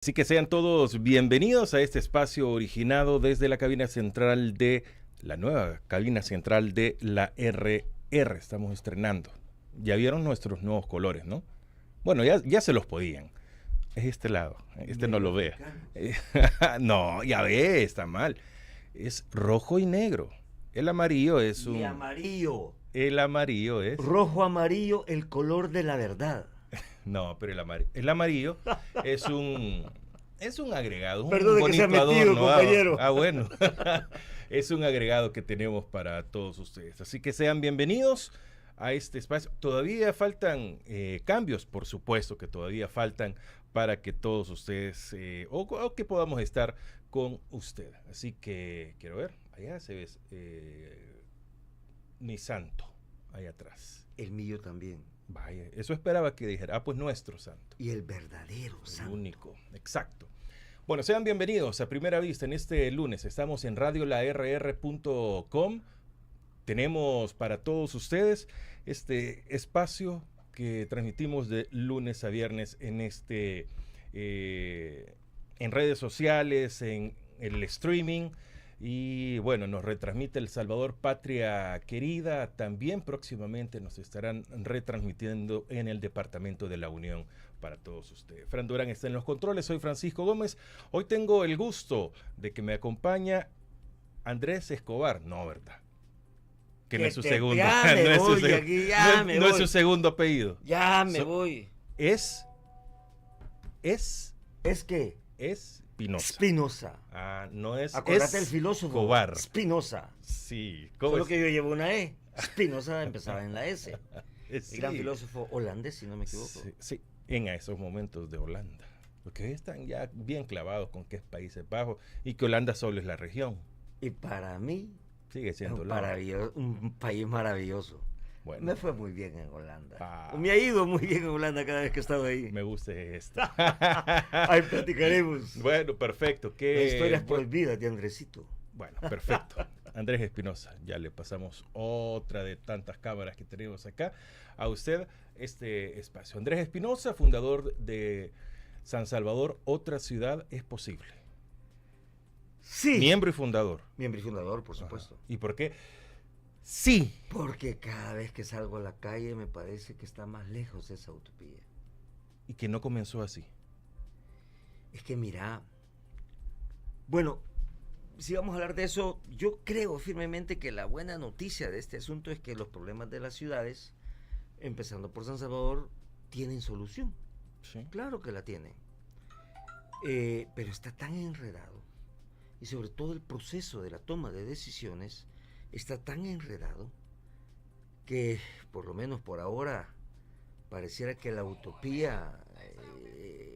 Así que sean todos bienvenidos a este espacio originado desde la cabina central de la nueva cabina central de la RR. Estamos estrenando. Ya vieron nuestros nuevos colores, ¿no? Bueno, ya se los podían. Es este lado. Este no lo vea. No, ya ve, está mal. Es rojo y negro. El amarillo es un... Y amarillo. El amarillo es... Rojo amarillo, el color de la verdad. No, pero el amarillo es un agregado, un Perdón que sea bonito metido, adorno. compañero. Bueno. Es un agregado que tenemos para todos ustedes. Así que sean bienvenidos a este espacio. Todavía faltan cambios, por supuesto que todavía faltan para que todos ustedes, o que podamos estar con usted. Así que quiero ver, allá se ve mi santo, ahí atrás. El mío también. Vaya, eso esperaba que dijera. Ah, pues nuestro santo. Y el verdadero El santo. único, exacto. Bueno, sean bienvenidos a Primera Vista en este lunes. Estamos en radiolarr.com. Tenemos para todos ustedes este espacio que transmitimos de lunes a viernes en en redes sociales, en el streaming. Y bueno, nos retransmite El Salvador Patria Querida. También próximamente nos estarán retransmitiendo en el Departamento de la Unión para todos ustedes. Fran Durán está en los controles, soy Francisco Gómez. Hoy tengo el gusto de que me acompaña Andrés Escobar. No, ¿verdad? Que no es su segundo. Ya me voy, aquí ya me voy. No es su segundo apellido. Ya me voy. Es ¿Es que? Espinosa. Spinoza. Ah, no es. Acordate del filósofo. Escobar. Spinoza. Sí. Solo que yo llevo una E. Spinoza empezaba en la S. Sí. El gran filósofo holandés, si no me equivoco. Sí, en esos momentos de Holanda. Porque hoy están ya bien clavados con que es Países Bajos y que Holanda solo es la región. Y para mí, Sigue es siendo un país maravilloso. Bueno, Me fue muy bien en Holanda. Ah. Me ha ido muy bien en Holanda cada vez que he estado ahí. me gusta esto. Ahí platicaremos. Bueno, perfecto. Las historias prohibidas de Andresito. Bueno, perfecto. Andrés Espinosa, ya le pasamos otra de tantas cámaras que tenemos acá a usted este espacio. Andrés Espinosa, fundador de San Salvador, otra ciudad es posible. Sí. Miembro y fundador. Miembro y fundador, por supuesto. Ajá. ¿Y por qué? Sí. Porque cada vez que salgo a la calle me parece que está más lejos esa utopía. Y que no comenzó así. Es que mira, bueno, si vamos a hablar de eso, yo creo firmemente que la buena noticia de este asunto es que los problemas de las ciudades, empezando por San Salvador, tienen solución. Sí. Claro que la tienen. Pero está tan enredado, y sobre todo el proceso de la toma de decisiones está tan enredado que, por lo menos por ahora, pareciera que la utopía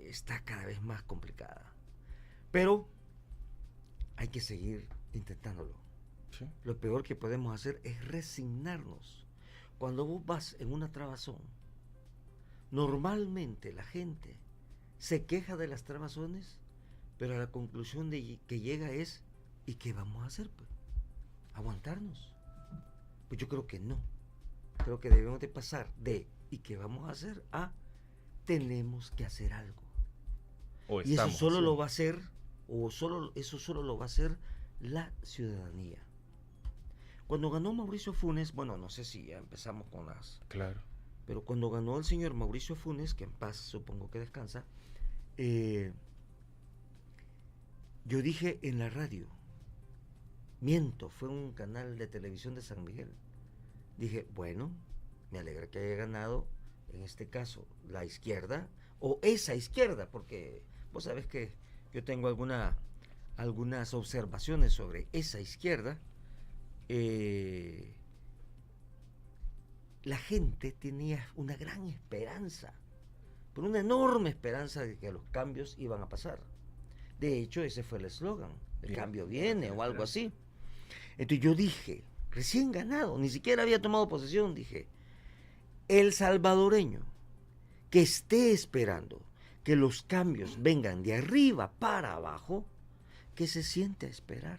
está cada vez más complicada. Pero hay que seguir intentándolo. Sí. Lo peor que podemos hacer es resignarnos. Cuando vos vas en una trabazón, normalmente la gente se queja de las trabazones, pero la conclusión que llega es, ¿y qué vamos a hacer? Pues, ¿aguantarnos? Pues yo creo que no. Creo que debemos de pasar de ¿y qué vamos a hacer? A tenemos que hacer algo. Y eso solo lo va a hacer, eso solo lo va a hacer la ciudadanía. Cuando ganó Mauricio Funes, bueno, no sé si ya empezamos con las... Claro. Pero cuando ganó el señor Mauricio Funes, que en paz supongo que descansa, yo dije en la radio, miento, fue un canal de televisión de San Miguel. Dije, bueno, me alegra que haya ganado, en este caso, la izquierda, o esa izquierda, porque vos sabés que yo tengo algunas observaciones sobre esa izquierda. La gente tenía una gran esperanza, pero una enorme esperanza de que los cambios iban a pasar. De hecho, ese fue el eslogan, el cambio viene o algo así. Entonces yo dije, recién ganado, ni siquiera había tomado posesión, dije, el salvadoreño que esté esperando que los cambios vengan de arriba para abajo, que se siente a esperar,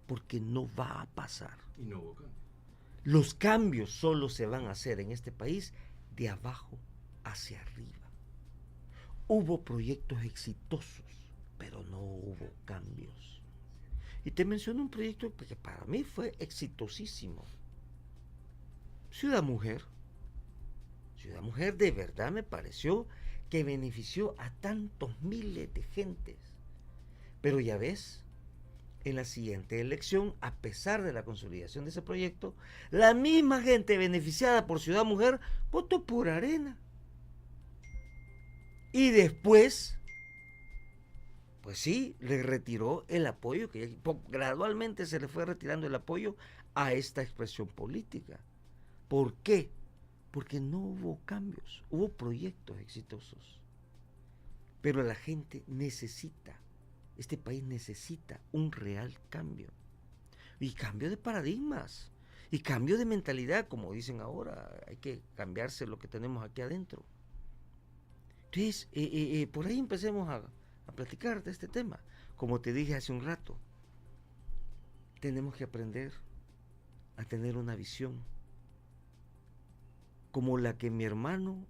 porque no va a pasar. Y no hubo cambio. Los cambios solo se van a hacer en este país de abajo hacia arriba. Hubo proyectos exitosos, pero no hubo cambios. Y te menciono un proyecto que para mí fue exitosísimo. Ciudad Mujer. Ciudad Mujer de verdad me pareció que benefició a tantos miles de gentes. Pero ya ves, en la siguiente elección, a pesar de la consolidación de ese proyecto, la misma gente beneficiada por Ciudad Mujer votó por Arena. Y después, pues sí, le retiró el apoyo, que gradualmente se le fue retirando el apoyo a esta expresión política. ¿Por qué? Porque no hubo cambios, hubo proyectos exitosos. Pero la gente necesita, este país necesita un real cambio. Y cambio de paradigmas, y cambio de mentalidad, como dicen ahora, hay que cambiarse lo que tenemos aquí adentro. Entonces, por ahí empecemos a platicar de este tema. Como te dije hace un rato, tenemos que aprender a tener una visión como la que mi hermano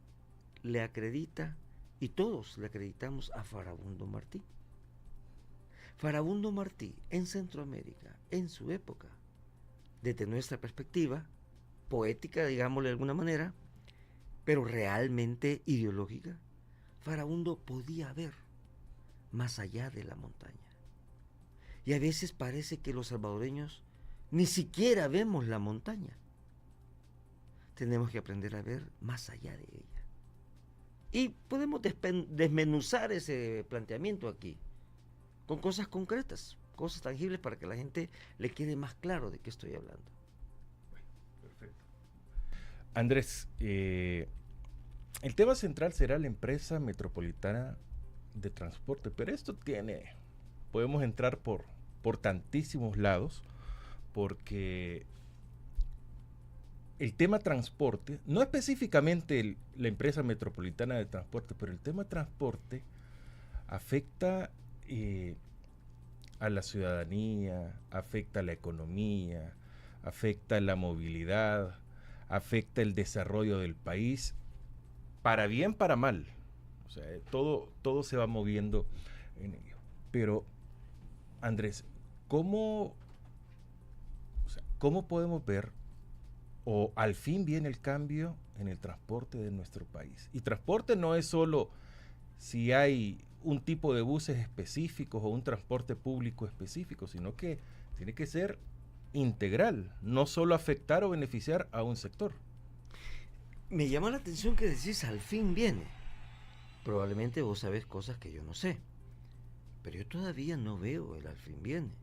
le acredita y todos le acreditamos a Farabundo Martí. Farabundo Martí en Centroamérica, en su época, desde nuestra perspectiva, poética, digámosle de alguna manera, pero realmente ideológica, Farabundo podía ver más allá de la montaña. Y a veces parece que los salvadoreños ni siquiera vemos la montaña. Tenemos que aprender a ver más allá de ella. Y podemos desmenuzar ese planteamiento aquí, con cosas concretas, cosas tangibles para que la gente le quede más claro de qué estoy hablando. Bueno, perfecto. Andrés, el tema central será la empresa metropolitana de transporte, pero esto podemos entrar por tantísimos lados, porque el tema transporte, no específicamente la empresa metropolitana de transporte, pero el tema transporte afecta a la ciudadanía, afecta a la economía, afecta a la movilidad, afecta el desarrollo del país, para bien, para mal. O sea, todo se va moviendo en ello. Pero, Andrés, ¿cómo podemos ver o al fin viene el cambio en el transporte de nuestro país? Y transporte no es solo si hay un tipo de buses específicos o un transporte público específico, sino que tiene que ser integral, no solo afectar o beneficiar a un sector. Me llama la atención que decís al fin viene. Probablemente vos sabés cosas que yo no sé, pero yo todavía no veo el al fin viene.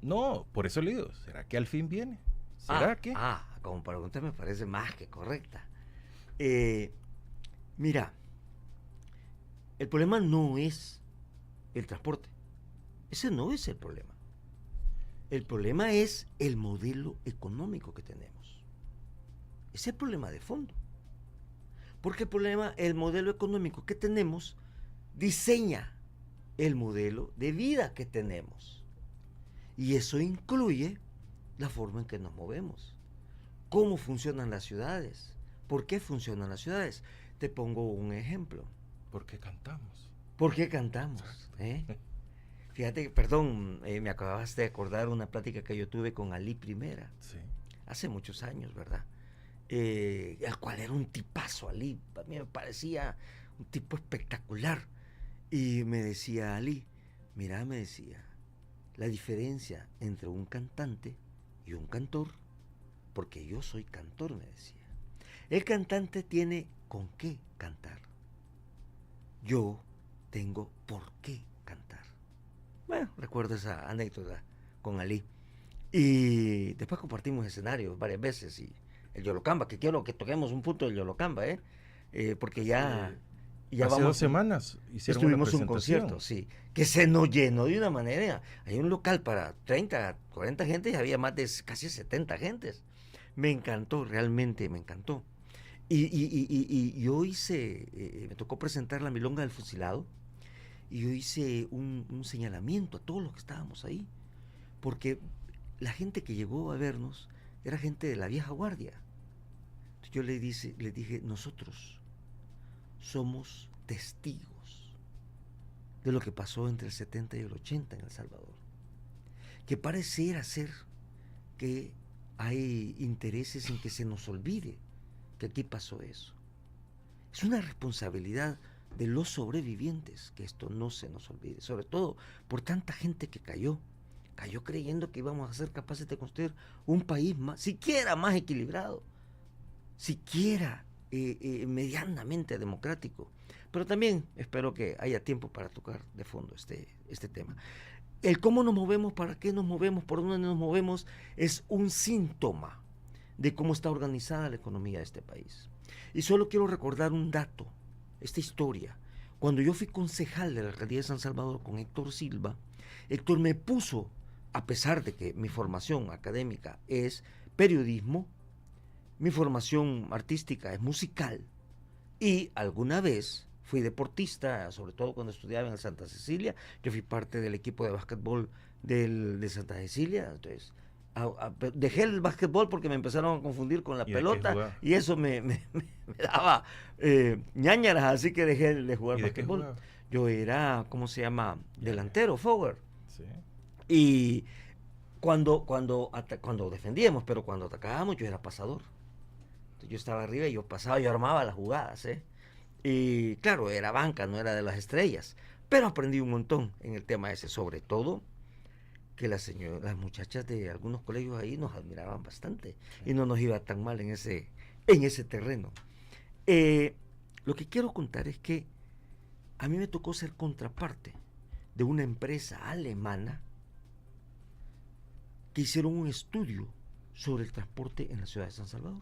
No, por eso le digo, ¿será que al fin viene? ¿Será que? Como pregunta me parece más que correcta. Mira, el problema no es el transporte. Ese no es el problema. El problema es el modelo económico que tenemos. Ese es el problema de fondo. Porque el modelo económico que tenemos diseña el modelo de vida que tenemos. Y eso incluye la forma en que nos movemos. Cómo funcionan las ciudades. ¿Por qué funcionan las ciudades? Te pongo un ejemplo. ¿Por qué cantamos? ¿Por qué cantamos? Fíjate, perdón, me acabas de acordar una plática que yo tuve con Ali Primera. Sí. Hace muchos años, ¿verdad? El cual era un tipazo, Ali. A mí me parecía un tipo espectacular. Y me decía Ali, mira, me decía, la diferencia entre un cantante y un cantor, porque yo soy cantor, me decía. El cantante tiene con qué cantar. Yo tengo por qué cantar. Bueno, recuerdo esa anécdota con Ali. Y después compartimos escenarios varias veces y el Yolocamba, que quiero que toquemos un punto del Yolocamba, porque ya hace 2 semanas estuvimos un concierto, sí, que se nos llenó de una manera. Hay un local para 30, 40 gentes y había más de casi 70 gentes. Me encantó, realmente me encantó. Y yo hice, me tocó presentar la Milonga del Fusilado y yo hice un señalamiento a todos los que estábamos ahí, porque la gente que llegó a vernos era gente de la vieja guardia. Yo le dije, nosotros somos testigos de lo que pasó entre el 70 y el 80 en El Salvador. Que pareciera ser que hay intereses en que se nos olvide que aquí pasó eso. Es una responsabilidad de los sobrevivientes que esto no se nos olvide, sobre todo por tanta gente que cayó creyendo que íbamos a ser capaces de construir un país más, siquiera más equilibrado, siquiera medianamente democrático. Pero también espero que haya tiempo para tocar de fondo este tema. El cómo nos movemos, para qué nos movemos, por dónde nos movemos, es un síntoma de cómo está organizada la economía de este país. Y solo quiero recordar un dato, esta historia. Cuando yo fui concejal de la alcaldía de San Salvador con Héctor Silva, Héctor me puso, a pesar de que mi formación académica es periodismo, mi formación artística es musical, y alguna vez fui deportista, sobre todo cuando estudiaba en el Santa Cecilia. Yo fui parte del equipo de básquetbol de Santa Cecilia. Entonces dejé el básquetbol porque me empezaron a confundir con la pelota y eso me daba ñáñaras, así que dejé de jugar básquetbol. Yo era, ¿cómo se llama? Delantero, forward. Sí. Y cuando defendíamos, pero cuando atacábamos yo era pasador. Entonces, yo estaba arriba y yo pasaba, yo armaba las jugadas, Y claro, era banca, no era de las estrellas, pero aprendí un montón en el tema ese, sobre todo que las muchachas de algunos colegios ahí nos admiraban bastante y no nos iba tan mal en ese terreno. Lo que quiero contar es que a mí me tocó ser contraparte de una empresa alemana que hicieron un estudio sobre el transporte en la ciudad de San Salvador.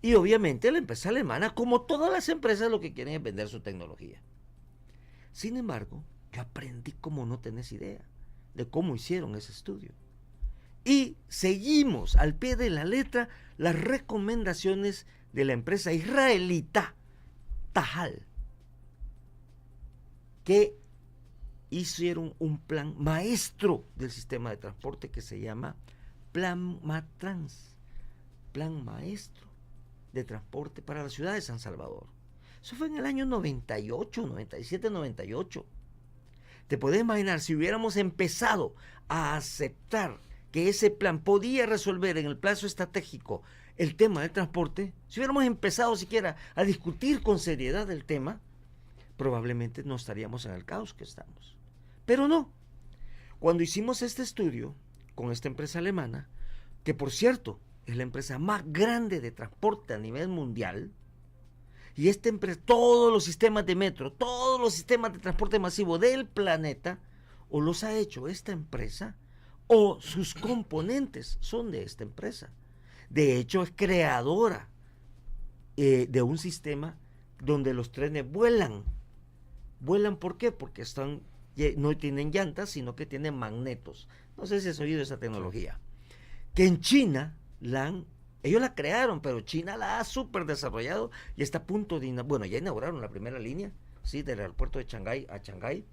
Y obviamente la empresa alemana, como todas las empresas, lo que quieren es vender su tecnología. Sin embargo, yo aprendí como no tenés idea de cómo hicieron ese estudio. Y seguimos al pie de la letra las recomendaciones de la empresa israelita Tahal, que hicieron un plan maestro del sistema de transporte que se llama Plan Matrans, plan maestro de transporte para la ciudad de San Salvador. Eso fue en el año 98, 97, 98. Te puedes imaginar si hubiéramos empezado a aceptar que ese plan podía resolver en el plazo estratégico el tema del transporte, si hubiéramos empezado siquiera a discutir con seriedad el tema, probablemente no estaríamos en el caos que estamos. Pero no. Cuando hicimos este estudio con esta empresa alemana, que por cierto es la empresa más grande de transporte a nivel mundial, y esta empresa, todos los sistemas de metro, todos los sistemas de transporte masivo del planeta, o los ha hecho esta empresa, o sus componentes son de esta empresa. De hecho, es creadora de un sistema donde los trenes vuelan. ¿Vuelan por qué? Porque no tienen llantas, sino que tienen magnetos. No sé si has oído esa tecnología. Que en China ellos la crearon, pero China la ha súper desarrollado y está a punto de ya inauguraron la primera línea, ¿sí? Del aeropuerto de Shanghái a Shanghái,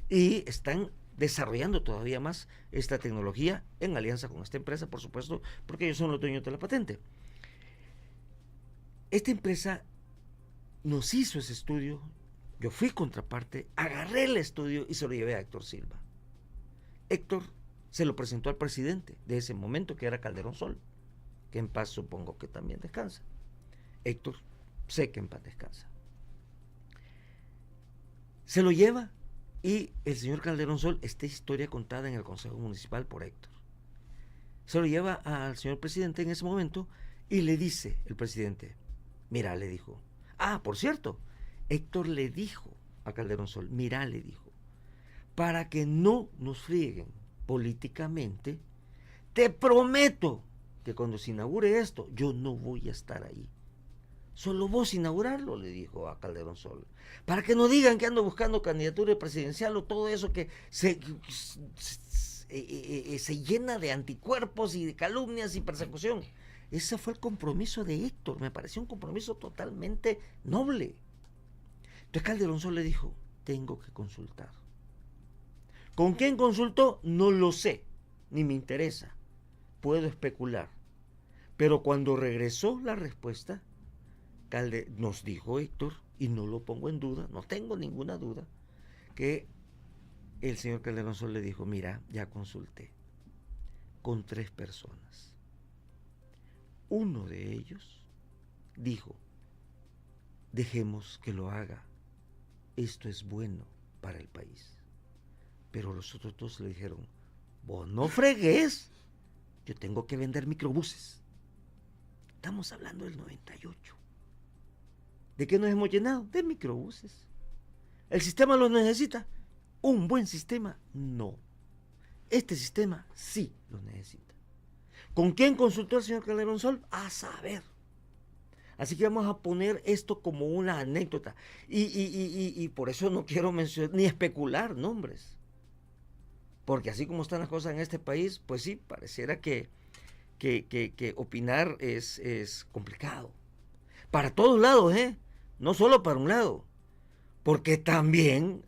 y están desarrollando todavía más esta tecnología en alianza con esta empresa, por supuesto, porque ellos son los dueños de la patente. Esta empresa nos hizo ese estudio, yo fui contraparte, agarré el estudio y se lo llevé a Héctor Silva. Héctor se lo presentó al presidente de ese momento, que era Calderón Sol, que en paz supongo que también descansa. Héctor, sé que en paz descansa. Se lo lleva y el señor Calderón Sol, esta historia contada en el Consejo Municipal por Héctor, se lo lleva al señor presidente en ese momento y le dice el presidente, mira, le dijo, por cierto, Héctor le dijo a Calderón Sol, mira, le dijo, para que no nos frieguen políticamente, te prometo que cuando se inaugure esto, yo no voy a estar ahí. Solo vos inaugurarlo, le dijo a Calderón Sol. Para que no digan que ando buscando candidatura presidencial o todo eso que se llena de anticuerpos y de calumnias y persecución. Ese fue el compromiso de Héctor. Me pareció un compromiso totalmente noble. Entonces Calderón Sol le dijo, tengo que consultar. ¿Con quién consultó? No lo sé, ni me interesa. Puedo especular. Pero cuando regresó la respuesta, nos dijo Héctor, y no lo pongo en duda, no tengo ninguna duda, que el señor Calderón Sol le dijo, mira, ya consulté con 3 personas. Uno de ellos dijo, dejemos que lo haga, esto es bueno para el país. Pero los otros 2 le dijeron, vos no fregues, yo tengo que vender microbuses. Estamos hablando del 98. ¿De qué nos hemos llenado? De microbuses. ¿El sistema lo necesita? ¿Un buen sistema? No. Este sistema sí lo necesita. ¿Con quién consultó el señor Calderón Sol? A saber. Así que vamos a poner esto como una anécdota. Y por eso no quiero mencionar ni especular nombres. Porque así como están las cosas en este país, pues sí, pareciera que opinar es complicado. Para todos lados, no solo para un lado. Porque también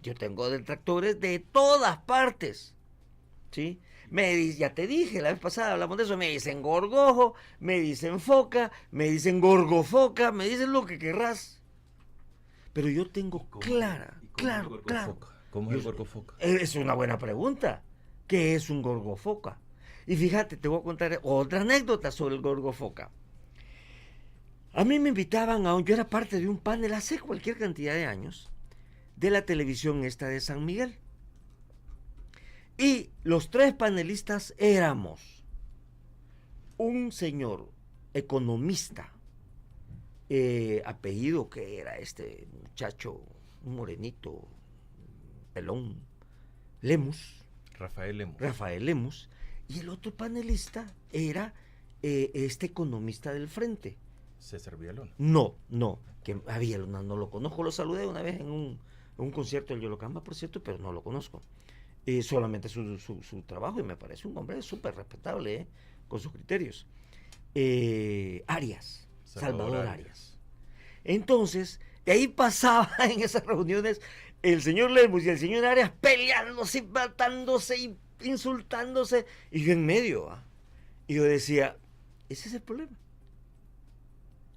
yo tengo detractores de todas partes. ¿Sí? Ya te dije, la vez pasada hablamos de eso, me dicen gorgojo, me dicen foca, me dicen gorgofoca, me dicen lo que querrás. Pero yo tengo claro. ¿Cómo es el gorgofoca? Es una buena pregunta. ¿Qué es un gorgofoca? Y fíjate, te voy a contar otra anécdota sobre el gorgofoca. A mí me invitaban yo era parte de un panel hace cualquier cantidad de años de la televisión esta de San Miguel. Y los 3 panelistas éramos un señor economista, apellido que era este muchacho, un morenito, pelón, Lemus. Rafael Lemus. Y el otro panelista era este economista del Frente. César Villalona. No, que a Villalona no lo conozco, lo saludé una vez en un concierto del Yolocamba, por cierto, pero no lo conozco. Solamente su trabajo, y me parece un hombre súper respetable, con sus criterios. Salvador Arias. Entonces, de ahí pasaba en esas reuniones el señor Lemus y el señor Arias peleándose, matándose y insultándose, y yo en medio, y yo decía, ese es el problema.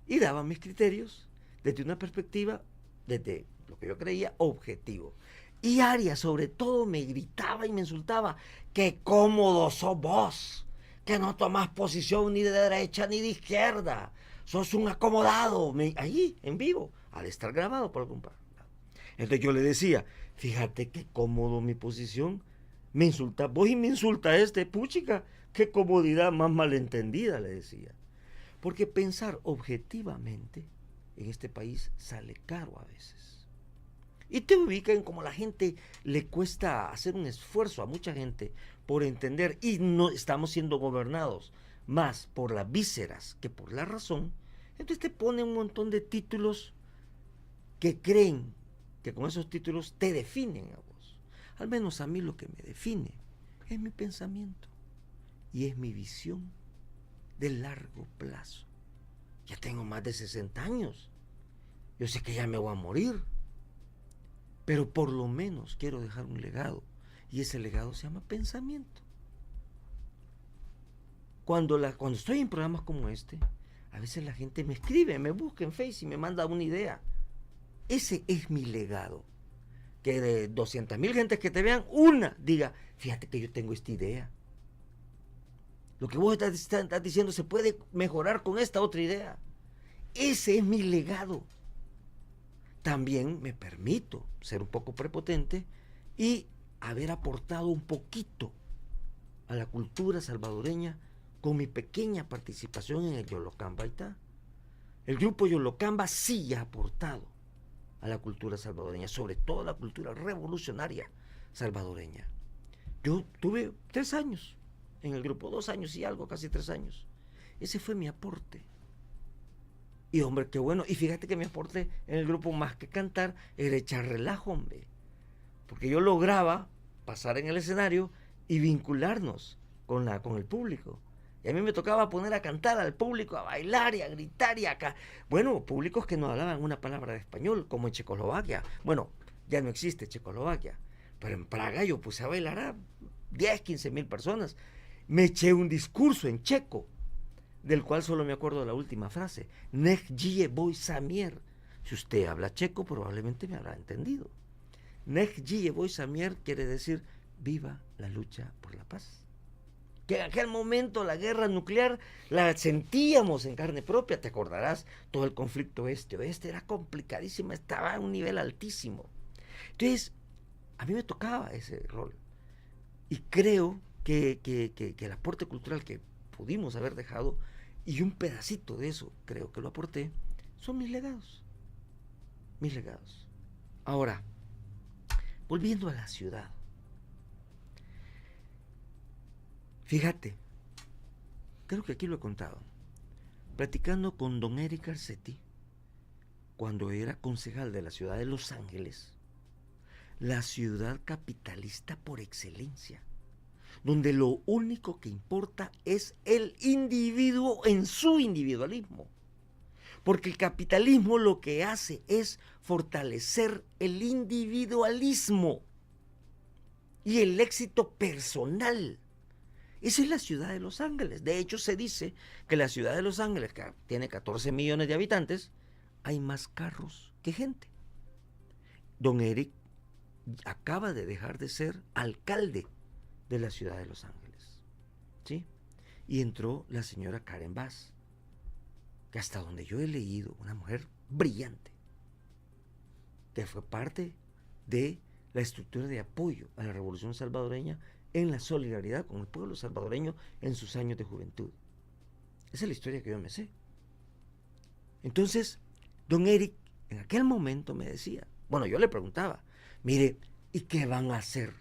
Y daba mis criterios desde una perspectiva, desde lo que yo creía, objetivo. Y Arias, sobre todo, me gritaba y me insultaba, qué cómodo sos vos, que no tomás posición ni de derecha ni de izquierda, sos un acomodado, allí, en vivo, al estar grabado por algún par. Entonces yo le decía, fíjate qué cómodo mi posición, me insulta vos y me insulta puchica, qué comodidad más malentendida, le decía. Porque pensar objetivamente en este país sale caro a veces. Y te ubican como la gente le cuesta hacer un esfuerzo a mucha gente por entender, y no estamos siendo gobernados más por las vísceras que por la razón. Entonces te ponen un montón de títulos que creen que con esos títulos te definen a vos. Al menos a mí lo que me define es mi pensamiento y es mi visión de largo plazo. Ya tengo más de 60 años. Yo sé que ya me voy a morir. Pero por lo menos quiero dejar un legado. Y ese legado se llama pensamiento. Cuando estoy en programas como este, a veces la gente me escribe, me busca en Facebook y me manda una idea. Ese es mi legado. Que de 200,000 gentes que te vean, una diga, fíjate que yo tengo esta idea. Lo que vos estás diciendo se puede mejorar con esta otra idea. Ese es mi legado. También me permito ser un poco prepotente y haber aportado un poquito a la cultura salvadoreña con mi pequeña participación en el Yolocamba. Ahí está. El grupo Yolocamba sí ha aportado a la cultura salvadoreña, sobre todo a la cultura revolucionaria salvadoreña. Yo tuve 3 años en el grupo, 2 años y algo, casi 3 años. Ese fue mi aporte. Y hombre, qué bueno. Y fíjate que mi aporte en el grupo, más que cantar, era echar relajo, hombre. Porque yo lograba pasar en el escenario y vincularnos con el público. Y a mí me tocaba poner a cantar al público, a bailar y a gritar y acá. Bueno, públicos que no hablaban una palabra de español, como en Checoslovaquia. Bueno, ya no existe Checoslovaquia. Pero en Praga yo puse a bailar a 10, 15,000 personas. Me eché un discurso en checo, del cual solo me acuerdo de la última frase. Nech žije boj samier. Si usted habla checo, probablemente me habrá entendido. Nech Voy Samier quiere decir viva la lucha por la paz. Que en aquel momento la guerra nuclear la sentíamos en carne propia, te acordarás, todo el conflicto este-oeste era complicadísimo, estaba a un nivel altísimo. Entonces, a mí me tocaba ese rol. Y creo que el aporte cultural que pudimos haber dejado, y un pedacito de eso creo que lo aporté, son mis legados. Mis legados. Ahora, volviendo a la ciudad. Fíjate, creo que aquí lo he contado, platicando con don Eric Garcetti, cuando era concejal de la ciudad de Los Ángeles, la ciudad capitalista por excelencia, donde lo único que importa es el individuo en su individualismo, porque el capitalismo lo que hace es fortalecer el individualismo y el éxito personal. Esa es la ciudad de Los Ángeles. De hecho, se dice que la ciudad de Los Ángeles, que tiene 14 millones de habitantes, hay más carros que gente. Don Eric acaba de dejar de ser alcalde de la ciudad de Los Ángeles, ¿sí? Y entró la señora Karen Bass, que hasta donde yo he leído, una mujer brillante, que fue parte de la estructura de apoyo a la Revolución Salvadoreña en la solidaridad con el pueblo salvadoreño en sus años de juventud. Esa es la historia que yo me sé. Entonces, don Eric en aquel momento me decía, bueno, yo le preguntaba, mire, ¿y qué van a hacer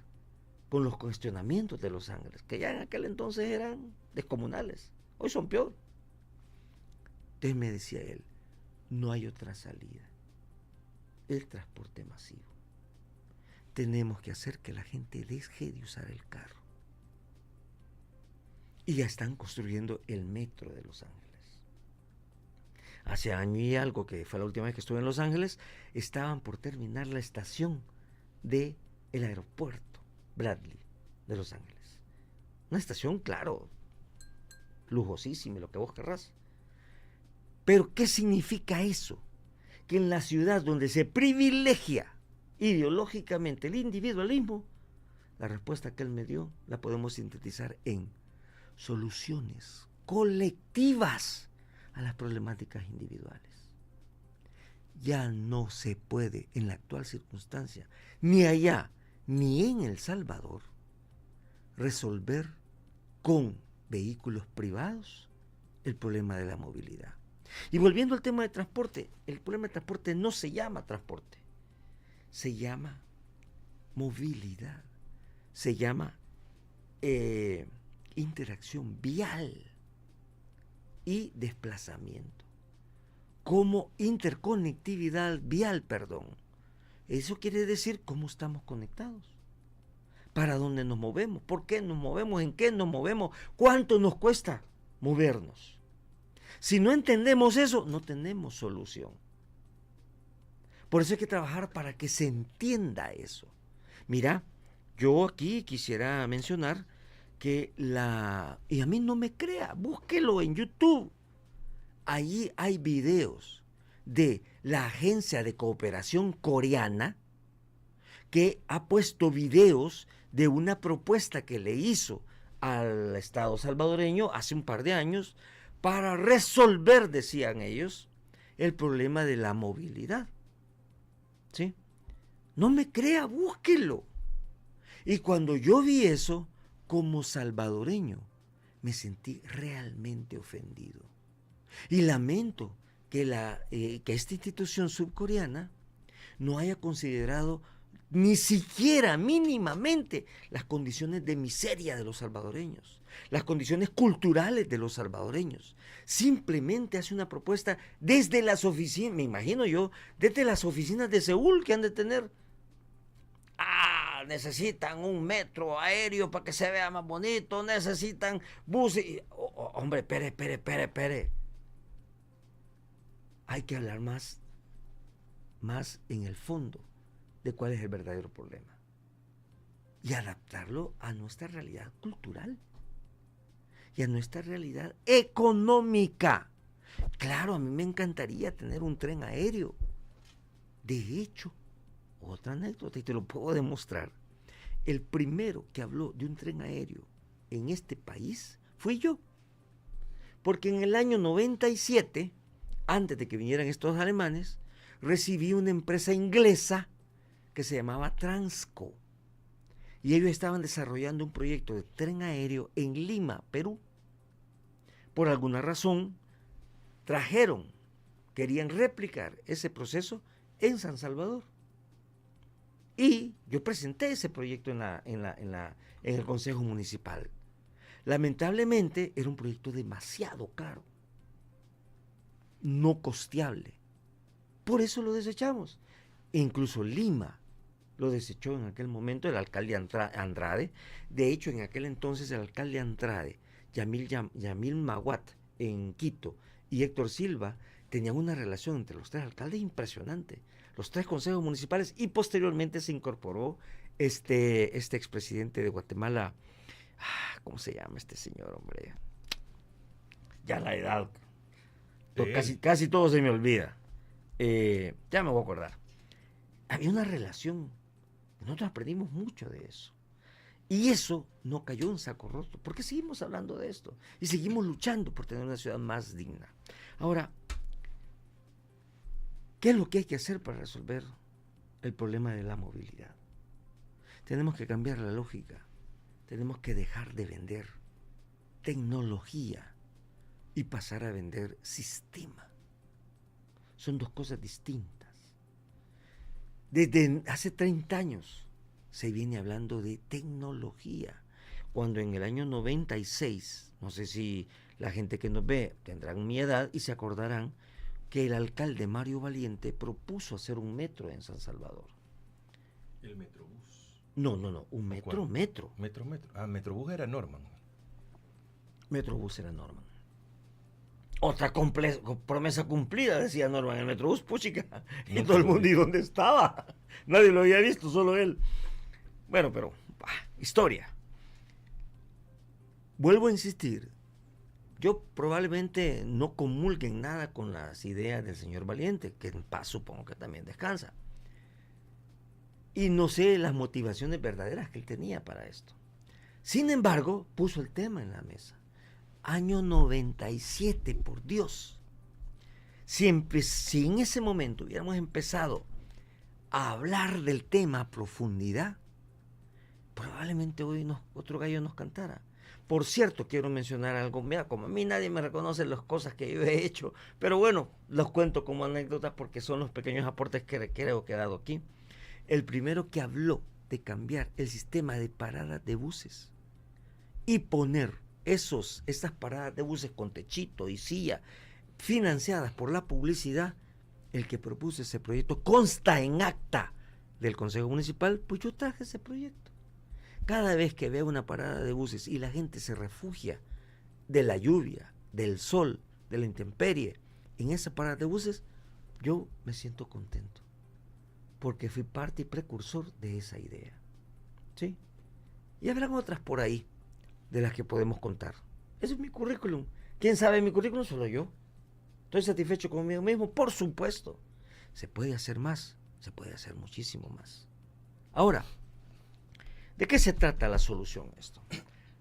con los cuestionamientos de Los Ángeles? Que ya en aquel entonces eran descomunales, hoy son peor. Entonces me decía él, no hay otra salida, el transporte masivo. Tenemos que hacer que la gente deje de usar el carro. Y ya están construyendo el metro de Los Ángeles. Hace año y algo, que fue la última vez que estuve en Los Ángeles, estaban por terminar la estación del aeropuerto Bradley de Los Ángeles. Una estación, claro, lujosísima, lo que vos querrás. Pero ¿qué significa eso? Que en la ciudad donde se privilegia ideológicamente el individualismo, la respuesta que él me dio la podemos sintetizar en soluciones colectivas a las problemáticas individuales. Ya no se puede en la actual circunstancia, ni allá ni en El Salvador, resolver con vehículos privados el problema de la movilidad. Y volviendo al tema de transporte, el problema de transporte no se llama transporte, se llama movilidad, se llama interacción vial y desplazamiento. Como interconectividad vial, Eso quiere decir cómo estamos conectados, para dónde nos movemos, por qué nos movemos, en qué nos movemos, cuánto nos cuesta movernos. Si no entendemos eso, no tenemos solución. Por eso hay que trabajar para que se entienda eso. Mira, yo aquí quisiera mencionar que y a mí no me crea, búsquelo en YouTube. Allí hay videos de la Agencia de Cooperación Coreana que ha puesto videos de una propuesta que le hizo al Estado salvadoreño hace un par de años para resolver, decían ellos, el problema de la movilidad. ¿Sí? No me crea, búsquelo. Y cuando yo vi eso, como salvadoreño, me sentí realmente ofendido. Y lamento que esta institución subcoreana no haya considerado ni siquiera mínimamente las condiciones de miseria de los salvadoreños, las condiciones culturales de los salvadoreños. Simplemente hace una propuesta desde las oficinas, me imagino yo, desde las oficinas de Seúl que han de tener. Necesitan un metro aéreo para que se vea más bonito, necesitan buses. Hombre, espere. Hay que hablar más en el fondo de cuál es el verdadero problema y adaptarlo a nuestra realidad cultural y a nuestra realidad económica. Claro, a mí me encantaría tener un tren aéreo. De hecho, otra anécdota, y te lo puedo demostrar. El primero que habló de un tren aéreo en este país fui yo. Porque en el año 97, antes de que vinieran estos alemanes, recibí una empresa inglesa que se llamaba Transco. Y ellos estaban desarrollando un proyecto de tren aéreo en Lima, Perú. Por alguna razón, querían replicar ese proceso en San Salvador. Y yo presenté ese proyecto en el Consejo Municipal. Lamentablemente era un proyecto demasiado caro, no costeable. Por eso lo desechamos. Incluso Lima lo desechó en aquel momento el alcalde Andrade. De hecho, en aquel entonces el alcalde Andrade, Yamil Maguat en Quito y Héctor Silva tenían una relación entre los tres alcaldes impresionante. Los tres consejos municipales, y posteriormente se incorporó este expresidente de Guatemala. ¿Cómo se llama este señor, hombre? Ya la edad. Casi todo se me olvida. Ya me voy a acordar. Había una relación. Nosotros aprendimos mucho de eso. Y eso no cayó en saco roto. Porque seguimos hablando de esto. Y seguimos luchando por tener una ciudad más digna. Ahora, ¿qué es lo que hay que hacer para resolver el problema de la movilidad? Tenemos que cambiar la lógica. Tenemos que dejar de vender tecnología y pasar a vender sistema. Son dos cosas distintas. Desde hace 30 años se viene hablando de tecnología. Cuando en el año 96, no sé si la gente que nos ve tendrán mi edad y se acordarán que el alcalde Mario Valiente propuso hacer un metro en San Salvador. ¿El Metrobús? No, un metro. Metrobús era Norman. Metrobús era Norman. Otra promesa cumplida, decía Norman, el Metrobús, puchica. Y todo el mundo, ¿y dónde estaba? Nadie lo había visto, solo él. Bueno, pero, historia. Vuelvo a insistir, yo probablemente no comulgue en nada con las ideas del señor Valiente, que en paz supongo que también descansa. Y no sé las motivaciones verdaderas que él tenía para esto. Sin embargo, puso el tema en la mesa. Año 97, por Dios. Si en ese momento hubiéramos empezado a hablar del tema a profundidad, probablemente hoy otro gallo nos cantara. Por cierto, quiero mencionar algo. Mira, como a mí nadie me reconoce las cosas que yo he hecho, pero bueno, los cuento como anécdotas porque son los pequeños aportes que creo que he dado aquí. El primero que habló de cambiar el sistema de paradas de buses y poner estas paradas de buses con techito y silla financiadas por la publicidad, el que propuso ese proyecto consta en acta del Consejo Municipal, pues yo traje ese proyecto. Cada vez que veo una parada de buses y la gente se refugia de la lluvia, del sol, de la intemperie, en esa parada de buses, yo me siento contento. Porque fui parte y precursor de esa idea. ¿Sí? Y habrán otras por ahí de las que podemos contar. Ese es mi currículum. ¿Quién sabe mi currículum? Solo yo. ¿Estoy satisfecho conmigo mismo? Por supuesto. Se puede hacer más. Se puede hacer muchísimo más. Ahora, ¿de qué se trata la solución a esto?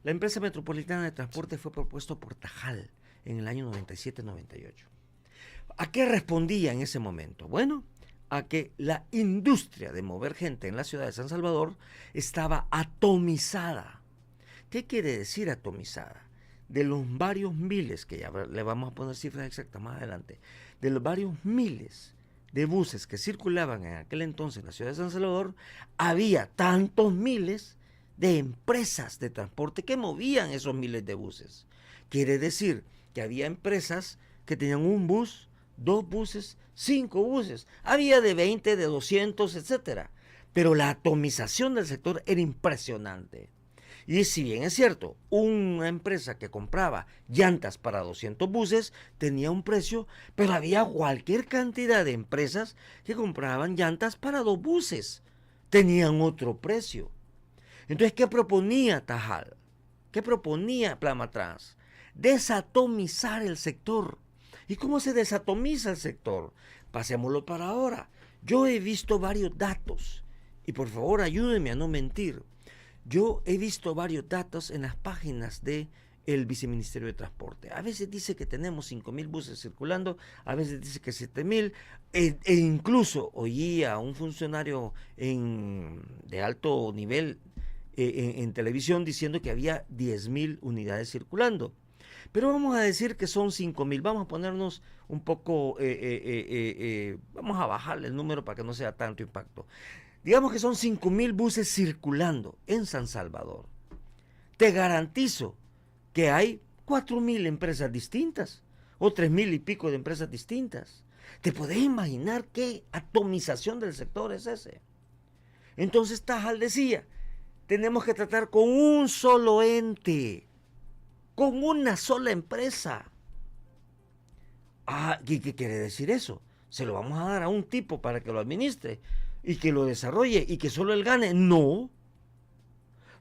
La empresa metropolitana de transporte fue propuesto por Tajal en el año 97-98. ¿A qué respondía en ese momento? Bueno, a que la industria de mover gente en la ciudad de San Salvador estaba atomizada. ¿Qué quiere decir atomizada? De los varios miles, que ya le vamos a poner cifras exactas más adelante, de los varios miles de buses que circulaban en aquel entonces en la ciudad de San Salvador, había tantos miles de empresas de transporte que movían esos miles de buses. Quiere decir que había empresas que tenían un bus, 2 buses, 5 buses. Había de 20, de 200, etcétera. Pero la atomización del sector era impresionante. Y si bien es cierto, una empresa que compraba llantas para 200 buses tenía un precio, pero había cualquier cantidad de empresas que compraban llantas para 2 buses. Tenían otro precio. Entonces, ¿qué proponía Tajal? ¿Qué proponía Plamatrans? Desatomizar el sector. ¿Y cómo se desatomiza el sector? Pasémoslo para ahora. Yo he visto varios datos, y por favor ayúdenme a no mentir. Yo he visto varios datos en las páginas de el Viceministerio de Transporte. A veces dice que tenemos 5.000 buses circulando, a veces dice que 7.000, e incluso oí a un funcionario de alto nivel en televisión diciendo que había 10.000 unidades circulando. Pero vamos a decir que son 5.000. Vamos a ponernos un poco, vamos a bajarle el número para que no sea tanto impacto. Digamos que son 5.000 buses circulando en San Salvador. Te garantizo que hay 4.000 empresas distintas o 3.000 y pico de empresas distintas. ¿Te podés imaginar qué atomización del sector es ese? Entonces Tajal decía, tenemos que tratar con un solo ente, con una sola empresa. ¿Qué quiere decir eso? ¿Se lo vamos a dar a un tipo para que lo administre y que lo desarrolle y que solo él gane? No.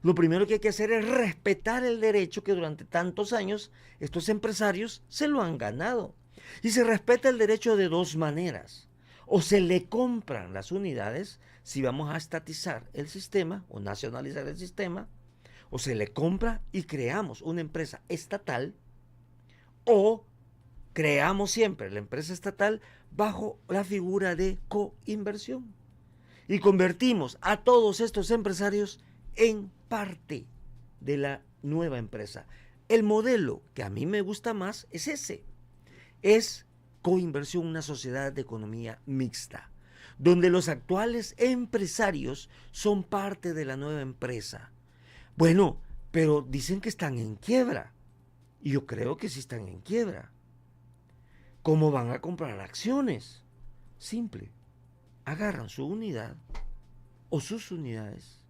Lo primero que hay que hacer es respetar el derecho que durante tantos años estos empresarios se lo han ganado. Y se respeta el derecho de dos maneras. O se le compran las unidades si vamos a estatizar el sistema o nacionalizar el sistema, o se le compra y creamos una empresa estatal, o creamos siempre la empresa estatal bajo la figura de coinversión y convertimos a todos estos empresarios en parte de la nueva empresa. El modelo que a mí me gusta más es ese, es coinversión, una sociedad de economía mixta, donde los actuales empresarios son parte de la nueva empresa. Bueno, pero dicen que están en quiebra, y yo creo que sí están en quiebra. ¿Cómo van a comprar acciones? Simple, agarran su unidad o sus unidades,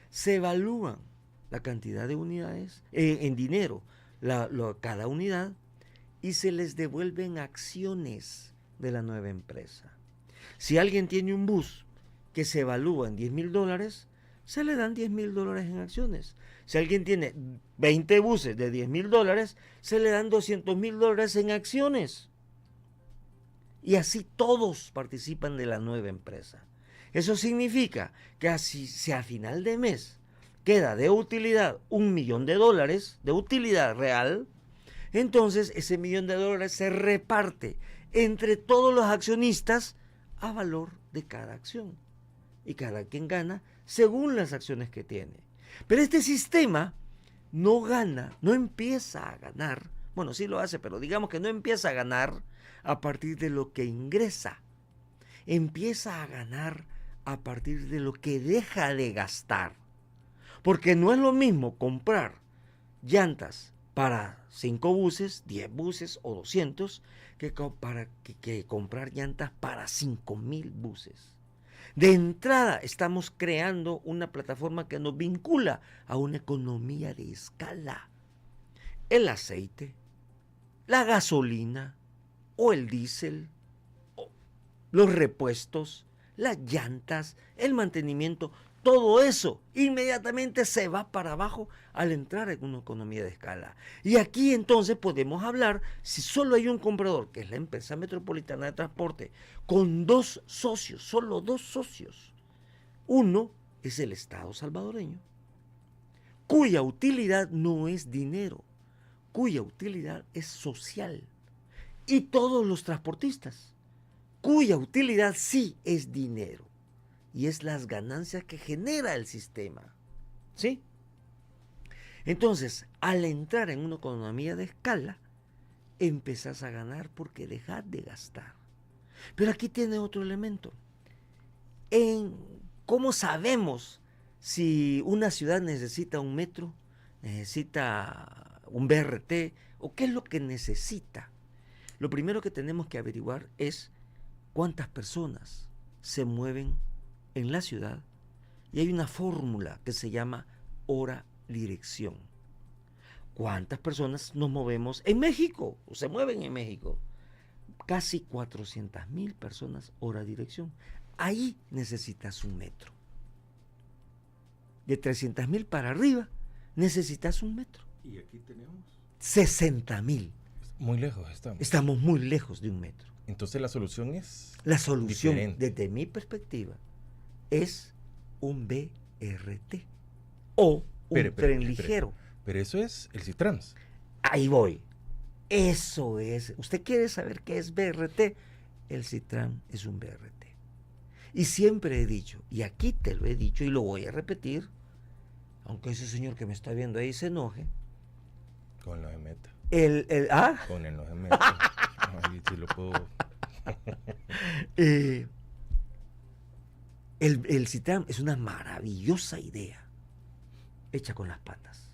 se evalúan la cantidad de unidades en dinero, cada unidad, y se les devuelven acciones de la nueva empresa. Si alguien tiene un bus que se evalúa en $10,000, se le dan $10,000 en acciones. Si alguien tiene 20 buses de $10,000, se le dan $200,000 en acciones. Y así todos participan de la nueva empresa. Eso significa que así, si a final de mes queda de utilidad $1,000,000 de utilidad real, entonces ese $1,000,000 se reparte entre todos los accionistas a valor de cada acción. Y cada quien gana según las acciones que tiene. Pero este sistema no gana, no empieza a ganar, bueno, sí lo hace, pero digamos que no empieza a ganar a partir de lo que ingresa. Empieza a ganar a partir de lo que deja de gastar. Porque no es lo mismo comprar llantas para 5 buses, 10 buses o 200 que comprar llantas para 5.000 buses. De entrada estamos creando una plataforma que nos vincula a una economía de escala. El aceite, la gasolina o el diésel, los repuestos, las llantas, el mantenimiento, todo eso inmediatamente se va para abajo al entrar en una economía de escala. Y aquí entonces podemos hablar, si solo hay un comprador, que es la empresa metropolitana de transporte, con 2 socios, solo 2 socios. Uno es el Estado salvadoreño, cuya utilidad no es dinero, cuya utilidad es social. Y todos los transportistas, cuya utilidad sí es dinero. Y es las ganancias que genera el sistema. ¿Sí? Entonces, al entrar en una economía de escala, empezás a ganar porque dejas de gastar. Pero aquí tiene otro elemento. ¿Cómo sabemos si una ciudad necesita un metro, necesita un BRT, o qué es lo que necesita? Lo primero que tenemos que averiguar es cuántas personas se mueven en la ciudad, y hay una fórmula que se llama hora-dirección. ¿Cuántas personas nos movemos en México o se mueven en México? Casi 400,000 personas hora-dirección. Ahí necesitas un metro. De 300,000 para arriba necesitas un metro. ¿Y aquí tenemos? 60,000. Muy lejos estamos. Estamos muy lejos de un metro. Entonces la solución es La solución, diferente. desde mi perspectiva, es un BRT o un tren ligero. Pero eso es el Citrans. Ahí voy. Eso es. ¿Usted quiere saber qué es BRT? El Citran es un BRT. Y siempre he dicho, y aquí te lo he dicho y lo voy a repetir, aunque ese señor que me está viendo ahí se enoje. Con no se meta. ¿Ah? Con él no se meta. Ay, si lo puedo. El Citran es una maravillosa idea, hecha con las patas.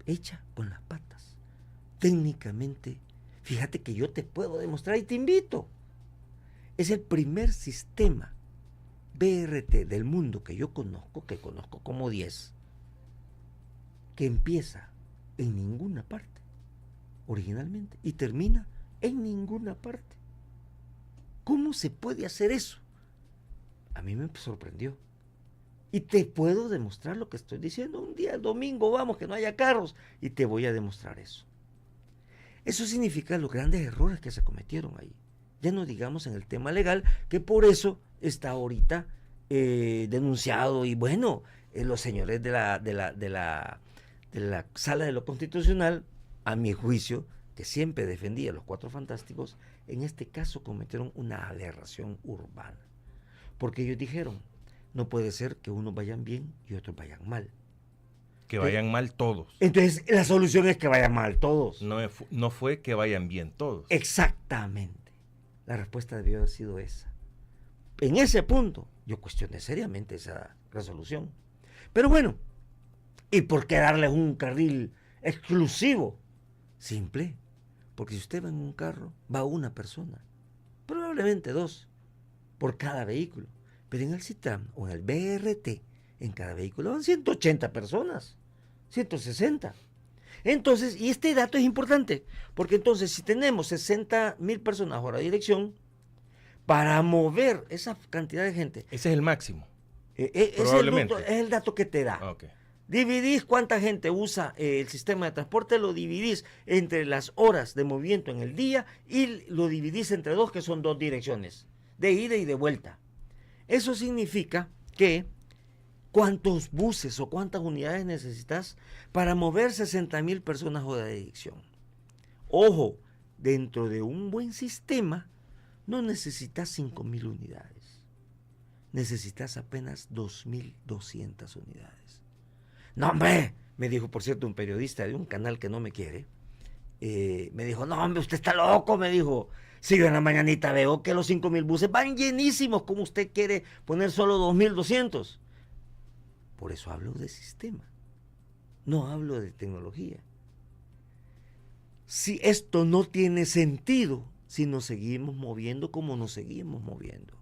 Hecha con las patas. Técnicamente, fíjate que yo te puedo demostrar y te invito. Es el primer sistema BRT del mundo que yo conozco, que conozco como 10, que empieza en ninguna parte, originalmente, y termina en ninguna parte. ¿Cómo se puede hacer eso? A mí me sorprendió. Y te puedo demostrar lo que estoy diciendo. Un día, el domingo, vamos, que no haya carros, y te voy a demostrar eso. Eso significa los grandes errores que se cometieron ahí. Ya no digamos en el tema legal, que por eso está ahorita denunciado. Y bueno, los señores de la Sala de lo Constitucional, a mi juicio, que siempre defendía a los Cuatro Fantásticos, en este caso cometieron una aberración urbana. Porque ellos dijeron, no puede ser que unos vayan bien y otros vayan mal. Que vayan mal todos. Entonces, la solución es que vayan mal todos. No fue que vayan bien todos. Exactamente. La respuesta debió haber sido esa. En ese punto, yo cuestioné seriamente esa resolución. Pero bueno, ¿y por qué darles un carril exclusivo? Simple. Porque si usted va en un carro, va una persona. Probablemente 2 por cada vehículo. Pero en el Citran o en el BRT, en cada vehículo van 180 personas, 160. Entonces, y este dato es importante, porque entonces si tenemos 60,000 personas por la dirección, para mover esa cantidad de gente... Ese es el máximo. Probablemente. Es el dato que te da. Okay. Dividís cuánta gente usa el sistema de transporte, lo dividís entre las horas de movimiento en el día y lo dividís entre 2, que son 2 direcciones, de ida y de vuelta. Eso significa que cuántos buses o cuántas unidades necesitas para mover 60,000 personas o de dirección. Ojo, dentro de un buen sistema no necesitas 5,000 unidades. Necesitas apenas 2,200 unidades. No, hombre, me dijo, por cierto, un periodista de un canal que no me quiere. Me dijo, no, hombre, usted está loco, me dijo. Si yo en la mañanita veo que los 5,000 buses van llenísimos, ¿cómo usted quiere poner solo 2,200? Por eso hablo de sistema, no hablo de tecnología. Si esto no tiene sentido, si nos seguimos moviendo como nos seguimos moviendo,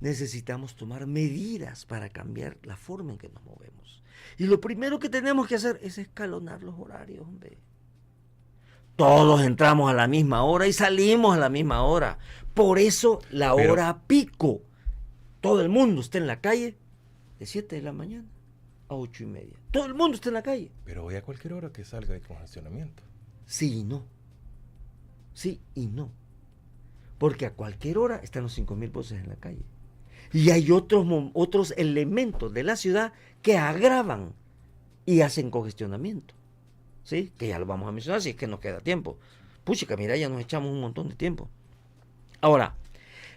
necesitamos tomar medidas para cambiar la forma en que nos movemos. Y lo primero que tenemos que hacer es escalonar los horarios, hombre. Todos entramos a la misma hora y salimos a la misma hora. Por eso la hora pico. Todo el mundo está en la calle de 7 de la mañana a 8:30. Todo el mundo está en la calle. Pero voy a cualquier hora que salga de congestionamiento. Sí y no. Sí y no. Porque a cualquier hora están los 5,000 buses en la calle. Y hay otros elementos de la ciudad que agravan y hacen congestionamiento. ¿Sí? Que ya lo vamos a mencionar si es que nos queda tiempo. Puchica, mira, ya nos echamos un montón de tiempo. Ahora,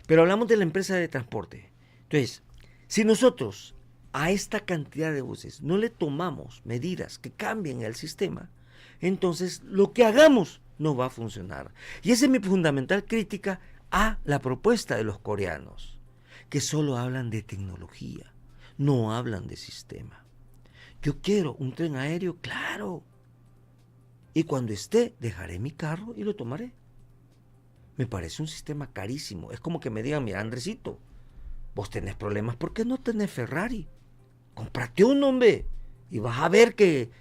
pero hablamos de la empresa de transporte. Entonces, si nosotros a esta cantidad de buses no le tomamos medidas que cambien el sistema, entonces lo que hagamos no va a funcionar. Y esa es mi fundamental crítica a la propuesta de los coreanos, que solo hablan de tecnología, no hablan de sistema. Yo quiero un tren aéreo, claro. Y cuando esté, dejaré mi carro y lo tomaré. Me parece un sistema carísimo. Es como que me digan, mira, Andresito, vos tenés problemas, ¿por qué no tenés Ferrari? Cómprate un, hombre, y vas a ver que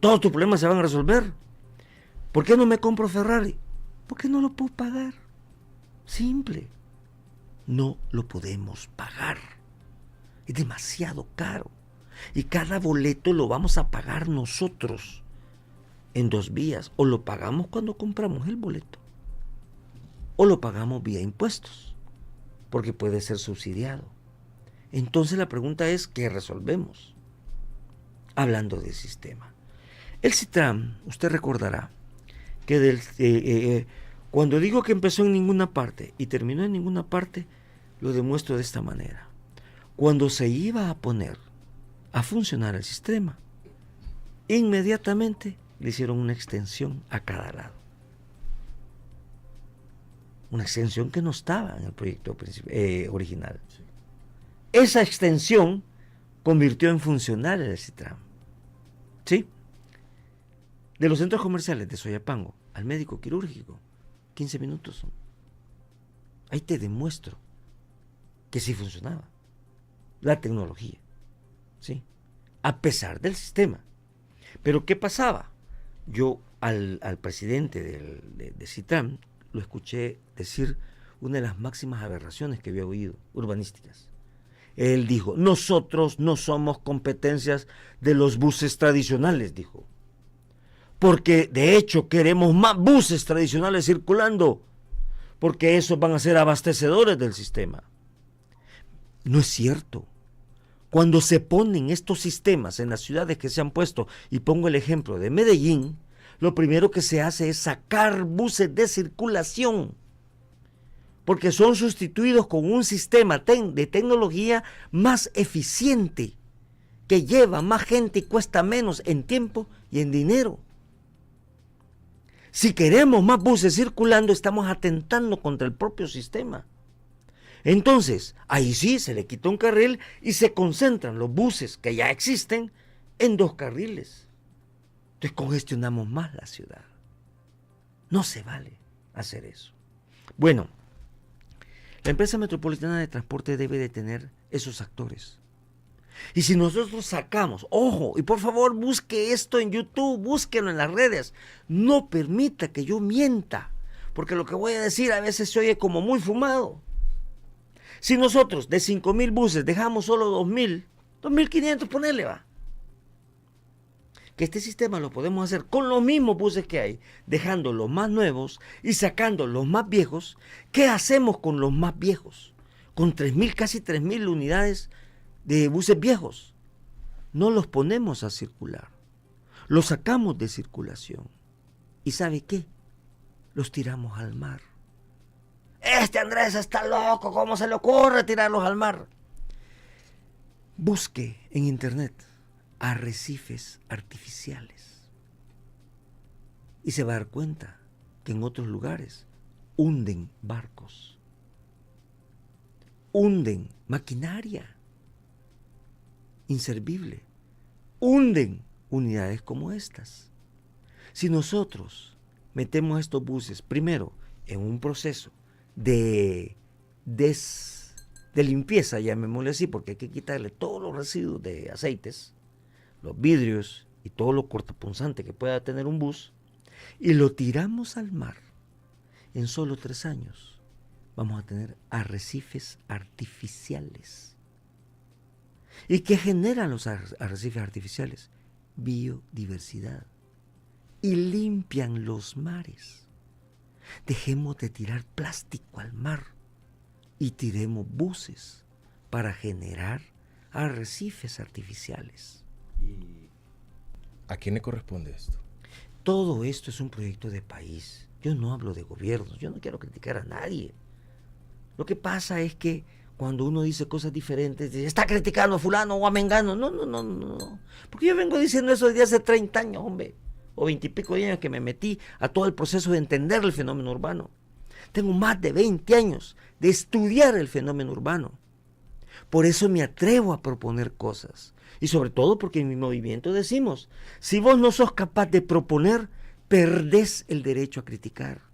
todos tus problemas se van a resolver. ¿Por qué no me compro Ferrari? Porque no lo puedo pagar. Simple. No lo podemos pagar. Es demasiado caro. Y cada boleto lo vamos a pagar nosotros en 2 vías. O lo pagamos cuando compramos el boleto. o lo pagamos vía impuestos, porque puede ser subsidiado. Entonces la pregunta es, ¿qué resolvemos? Hablando del sistema. El CITRAM, usted recordará que cuando digo que empezó en ninguna parte y terminó en ninguna parte, lo demuestro de esta manera. Cuando se iba a poner a funcionar el sistema, inmediatamente le hicieron una extensión a cada lado. Una extensión que no estaba en el proyecto original. Sí. Esa extensión convirtió en funcional el CITRAM. ¿Sí? De los centros comerciales de Soyapango al médico quirúrgico, 15 minutos son. Ahí te demuestro que sí funcionaba la tecnología, ¿sí? A pesar del sistema. Pero ¿qué pasaba? Yo al presidente de CITRAM lo escuché decir una de las máximas aberraciones que había oído, urbanísticas. Él dijo, nosotros no somos competencias de los buses tradicionales, dijo. Porque de hecho queremos más buses tradicionales circulando, porque esos van a ser abastecedores del sistema. No es cierto. Cuando se ponen estos sistemas en las ciudades que se han puesto, y pongo el ejemplo de Medellín, lo primero que se hace es sacar buses de circulación, porque son sustituidos con un sistema de tecnología más eficiente, que lleva más gente y cuesta menos en tiempo y en dinero. Si queremos más buses circulando, estamos atentando contra el propio sistema. Entonces, ahí sí se le quita un carril y se concentran los buses que ya existen en 2 carriles. Entonces congestionamos más la ciudad. No se vale hacer eso. Bueno, la empresa metropolitana de transporte debe de tener esos actores. Y si nosotros sacamos, ojo, y por favor busque esto en YouTube, búsquelo en las redes, no permita que yo mienta, porque lo que voy a decir a veces se oye como muy fumado. Si nosotros de 5,000 buses dejamos solo 2,000, 2,500, ponerle va. Que este sistema lo podemos hacer con los mismos buses que hay, dejando los más nuevos y sacando los más viejos. ¿Qué hacemos con los más viejos? Con 3,000, casi 3,000 unidades de buses viejos. No los ponemos a circular. Los sacamos de circulación. ¿Y sabe qué? Los tiramos al mar. Este Andrés está loco, ¿cómo se le ocurre tirarlos al mar? Busque en internet arrecifes artificiales y se va a dar cuenta que en otros lugares hunden barcos, hunden maquinaria inservible, hunden unidades como estas. Si nosotros metemos estos buses primero en un proceso de limpieza, llamémosle así, porque hay que quitarle todos los residuos de aceites, los vidrios y todo lo cortapunzante que pueda tener un bus, y lo tiramos al mar, en solo 3 años vamos a tener arrecifes artificiales. ¿Y qué generan los arrecifes artificiales? Biodiversidad. Y limpian los mares. Dejemos de tirar plástico al mar y tiremos buses para generar arrecifes artificiales. ¿Y a quién le corresponde esto? Todo esto es un proyecto de país. Yo no hablo de gobiernos, yo no quiero criticar a nadie. Lo que pasa es que cuando uno dice cosas diferentes, dice, está criticando a fulano o a mengano. No. Porque yo vengo diciendo eso desde hace 30 años, hombre. O 20 y pico de años que me metí a todo el proceso de entender el fenómeno urbano. Tengo más de 20 años de estudiar el fenómeno urbano. Por eso me atrevo a proponer cosas. Y sobre todo porque en mi movimiento decimos, si vos no sos capaz de proponer, perdés el derecho a criticar.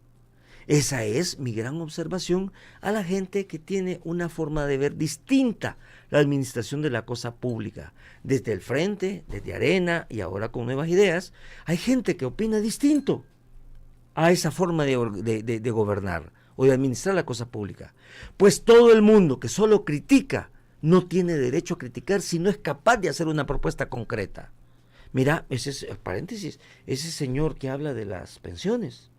Esa es mi gran observación a la gente que tiene una forma de ver distinta la administración de la cosa pública. Desde el Frente, desde Arena y ahora con Nuevas Ideas, hay gente que opina distinto a esa forma de gobernar o de administrar la cosa pública. Pues todo el mundo que solo critica no tiene derecho a criticar si no es capaz de hacer una propuesta concreta. Mira, ese es, paréntesis, ese señor que habla de las pensiones.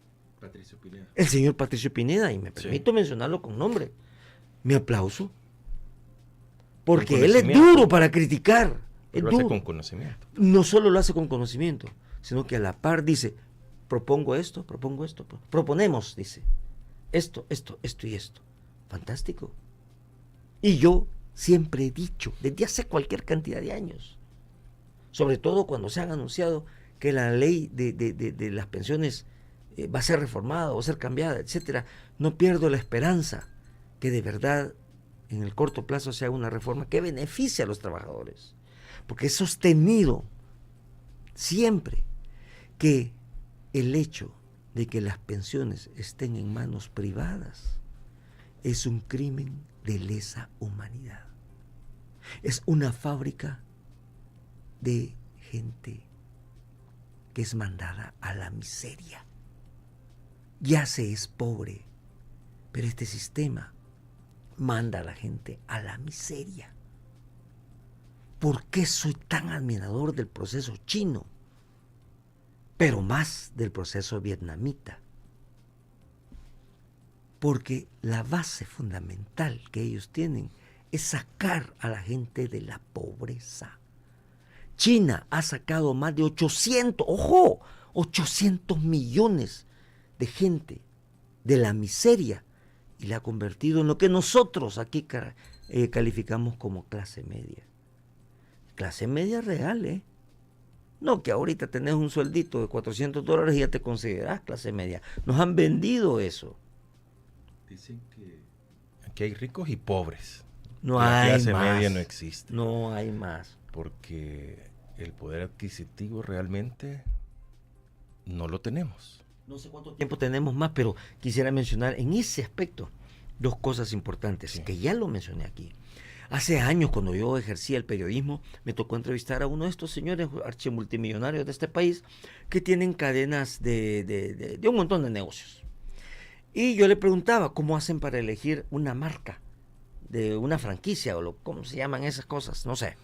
Patricio Pineda. El señor Patricio Pineda, y me permito mencionarlo con nombre. Mi aplauso. Porque él es duro para criticar. Pero lo hace con conocimiento. No solo lo hace con conocimiento, sino que a la par dice, proponemos, dice, esto y esto. Fantástico. Y yo siempre he dicho, desde hace cualquier cantidad de años, sobre todo cuando se han anunciado que la ley de las pensiones va a ser reformada o ser cambiada, etcétera, no pierdo la esperanza que de verdad en el corto plazo se haga una reforma que beneficie a los trabajadores, porque he sostenido siempre que el hecho de que las pensiones estén en manos privadas es un crimen de lesa humanidad. Es una fábrica de gente que es mandada a la miseria. Ya se es pobre, pero este sistema manda a la gente a la miseria. ¿Por qué soy tan admirador del proceso chino, pero más del proceso vietnamita? Porque la base fundamental que ellos tienen es sacar a la gente de la pobreza. China ha sacado más de 800 millones de gente de la miseria y la ha convertido en lo que nosotros aquí calificamos como clase media. Clase media real, ¿eh? No que ahorita tenés un sueldito de $400 y ya te considerás clase media. Nos han vendido eso. Dicen que aquí hay ricos y pobres. No la hay clase más. media no existe. No hay más. Porque el poder adquisitivo realmente no lo tenemos. No sé cuánto tiempo tenemos más, pero quisiera mencionar en ese aspecto dos cosas importantes, sí, que ya lo mencioné aquí. Hace años, cuando yo ejercía el periodismo, me tocó entrevistar a uno de estos señores archimultimillonarios de este país que tienen cadenas de un montón de negocios. Y yo le preguntaba cómo hacen para elegir una marca de una franquicia o cómo se llaman esas cosas, no sé.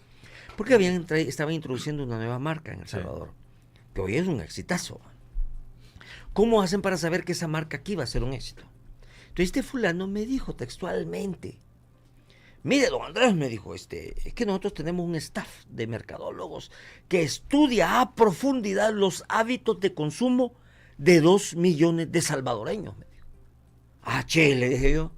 Porque estaban introduciendo una nueva marca en El Salvador, sí, que hoy es un exitazo. ¿Cómo hacen para saber que esa marca aquí va a ser un éxito? Entonces este fulano me dijo textualmente, mire, don Andrés, me dijo, es que nosotros tenemos un staff de mercadólogos que estudia a profundidad los hábitos de consumo de 2 millones de salvadoreños, me dijo. Ah, che, le dije yo,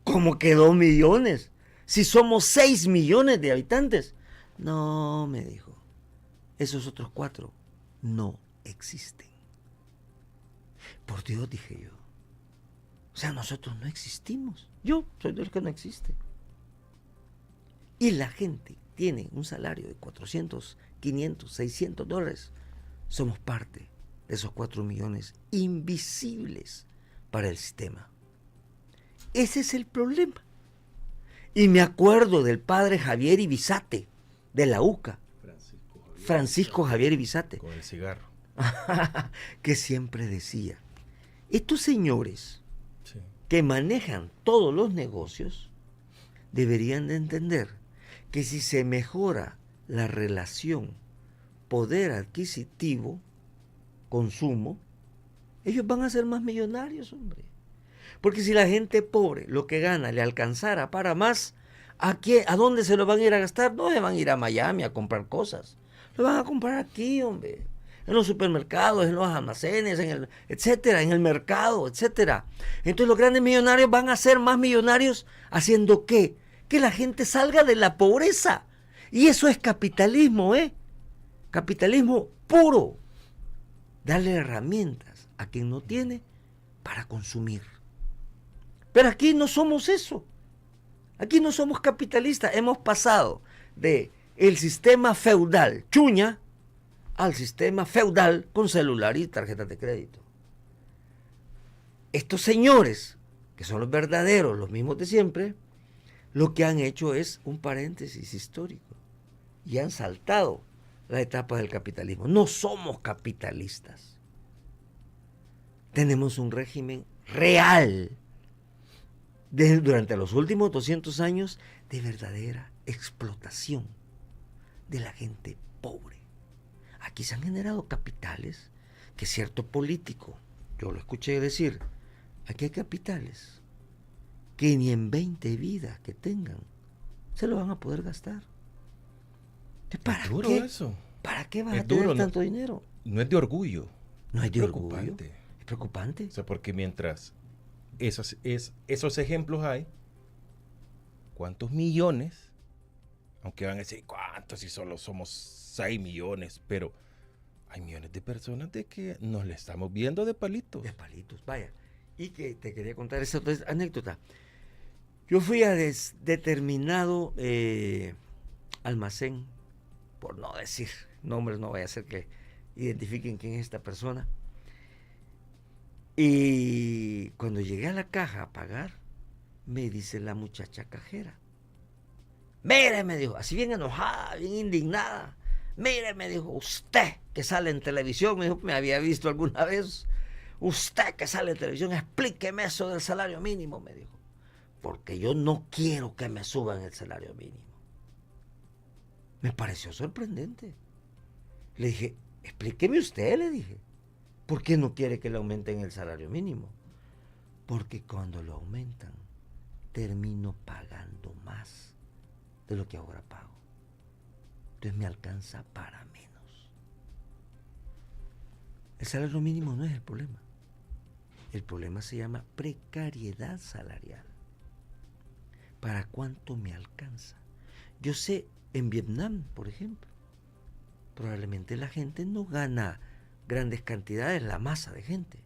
¿cómo que 2 millones? Si somos 6 millones de habitantes. No, me dijo, esos otros 4 no existen. Por Dios, dije yo. O sea, nosotros no existimos. Yo soy de los que no existe. Y la gente tiene un salario de 400, 500, 600 dólares. Somos parte de esos 4 millones invisibles para el sistema. Ese es el problema. Y me acuerdo del padre Javier Ibizate, de la UCA. Francisco Javier Ibizate. Con el cigarro. Que siempre decía, estos señores, sí, que manejan todos los negocios deberían de entender que si se mejora la relación poder adquisitivo, consumo, ellos van a ser más millonarios, hombre. Porque si la gente pobre lo que gana le alcanzara para más, ¿a dónde se lo van a ir a gastar? No se van a ir a Miami a comprar cosas. Lo van a comprar aquí, hombre. En los supermercados, en los almacenes, etcétera, en el mercado, etcétera. Entonces los grandes millonarios van a ser más millonarios haciendo ¿qué? Que la gente salga de la pobreza. Y eso es capitalismo, ¿eh? Capitalismo puro. Darle herramientas a quien no tiene para consumir. Pero aquí no somos eso. Aquí no somos capitalistas. Hemos pasado de el sistema feudal, chuña, al sistema feudal con celular y tarjetas de crédito. Estos señores, que son los verdaderos, los mismos de siempre, lo que han hecho es un paréntesis histórico y han saltado la etapa del capitalismo. No somos capitalistas. Tenemos un régimen real durante los últimos 200 años de verdadera explotación de la gente pobre. Aquí se han generado capitales que cierto político, yo lo escuché decir, aquí hay capitales que ni en 20 vidas que tengan se lo van a poder gastar. ¿Para Es duro qué? eso. ¿Para qué vas Es a tener duro, tanto dinero? no es de orgullo. No es de orgullo. Preocupante. Es preocupante. O sea, porque mientras esos ejemplos hay, ¿cuántos millones? Aunque van a decir, ¿cuántos? Si solo somos 6 millones, pero hay millones de personas de que nos le estamos viendo de palitos. De palitos, vaya. Y que te quería contar esa otra anécdota. Yo fui a determinado almacén, por no decir nombres, no vaya a ser que identifiquen quién es esta persona. Y cuando llegué a la caja a pagar, me dice la muchacha cajera. Mire, me dijo, así bien enojada, bien indignada. Mire, me dijo, usted que sale en televisión, me dijo, me había visto alguna vez. Usted que sale en televisión, explíqueme eso del salario mínimo, me dijo. Porque yo no quiero que me suban el salario mínimo. Me pareció sorprendente. Le dije, explíqueme usted, le dije. ¿Por qué no quiere que le aumenten el salario mínimo? Porque cuando lo aumentan, termino pagando más de lo que ahora pago. Entonces me alcanza para menos. El salario mínimo no es el problema. El problema se llama precariedad salarial. ¿Para cuánto me alcanza? Yo sé, en Vietnam, por ejemplo, probablemente la gente no gana grandes cantidades, la masa de gente,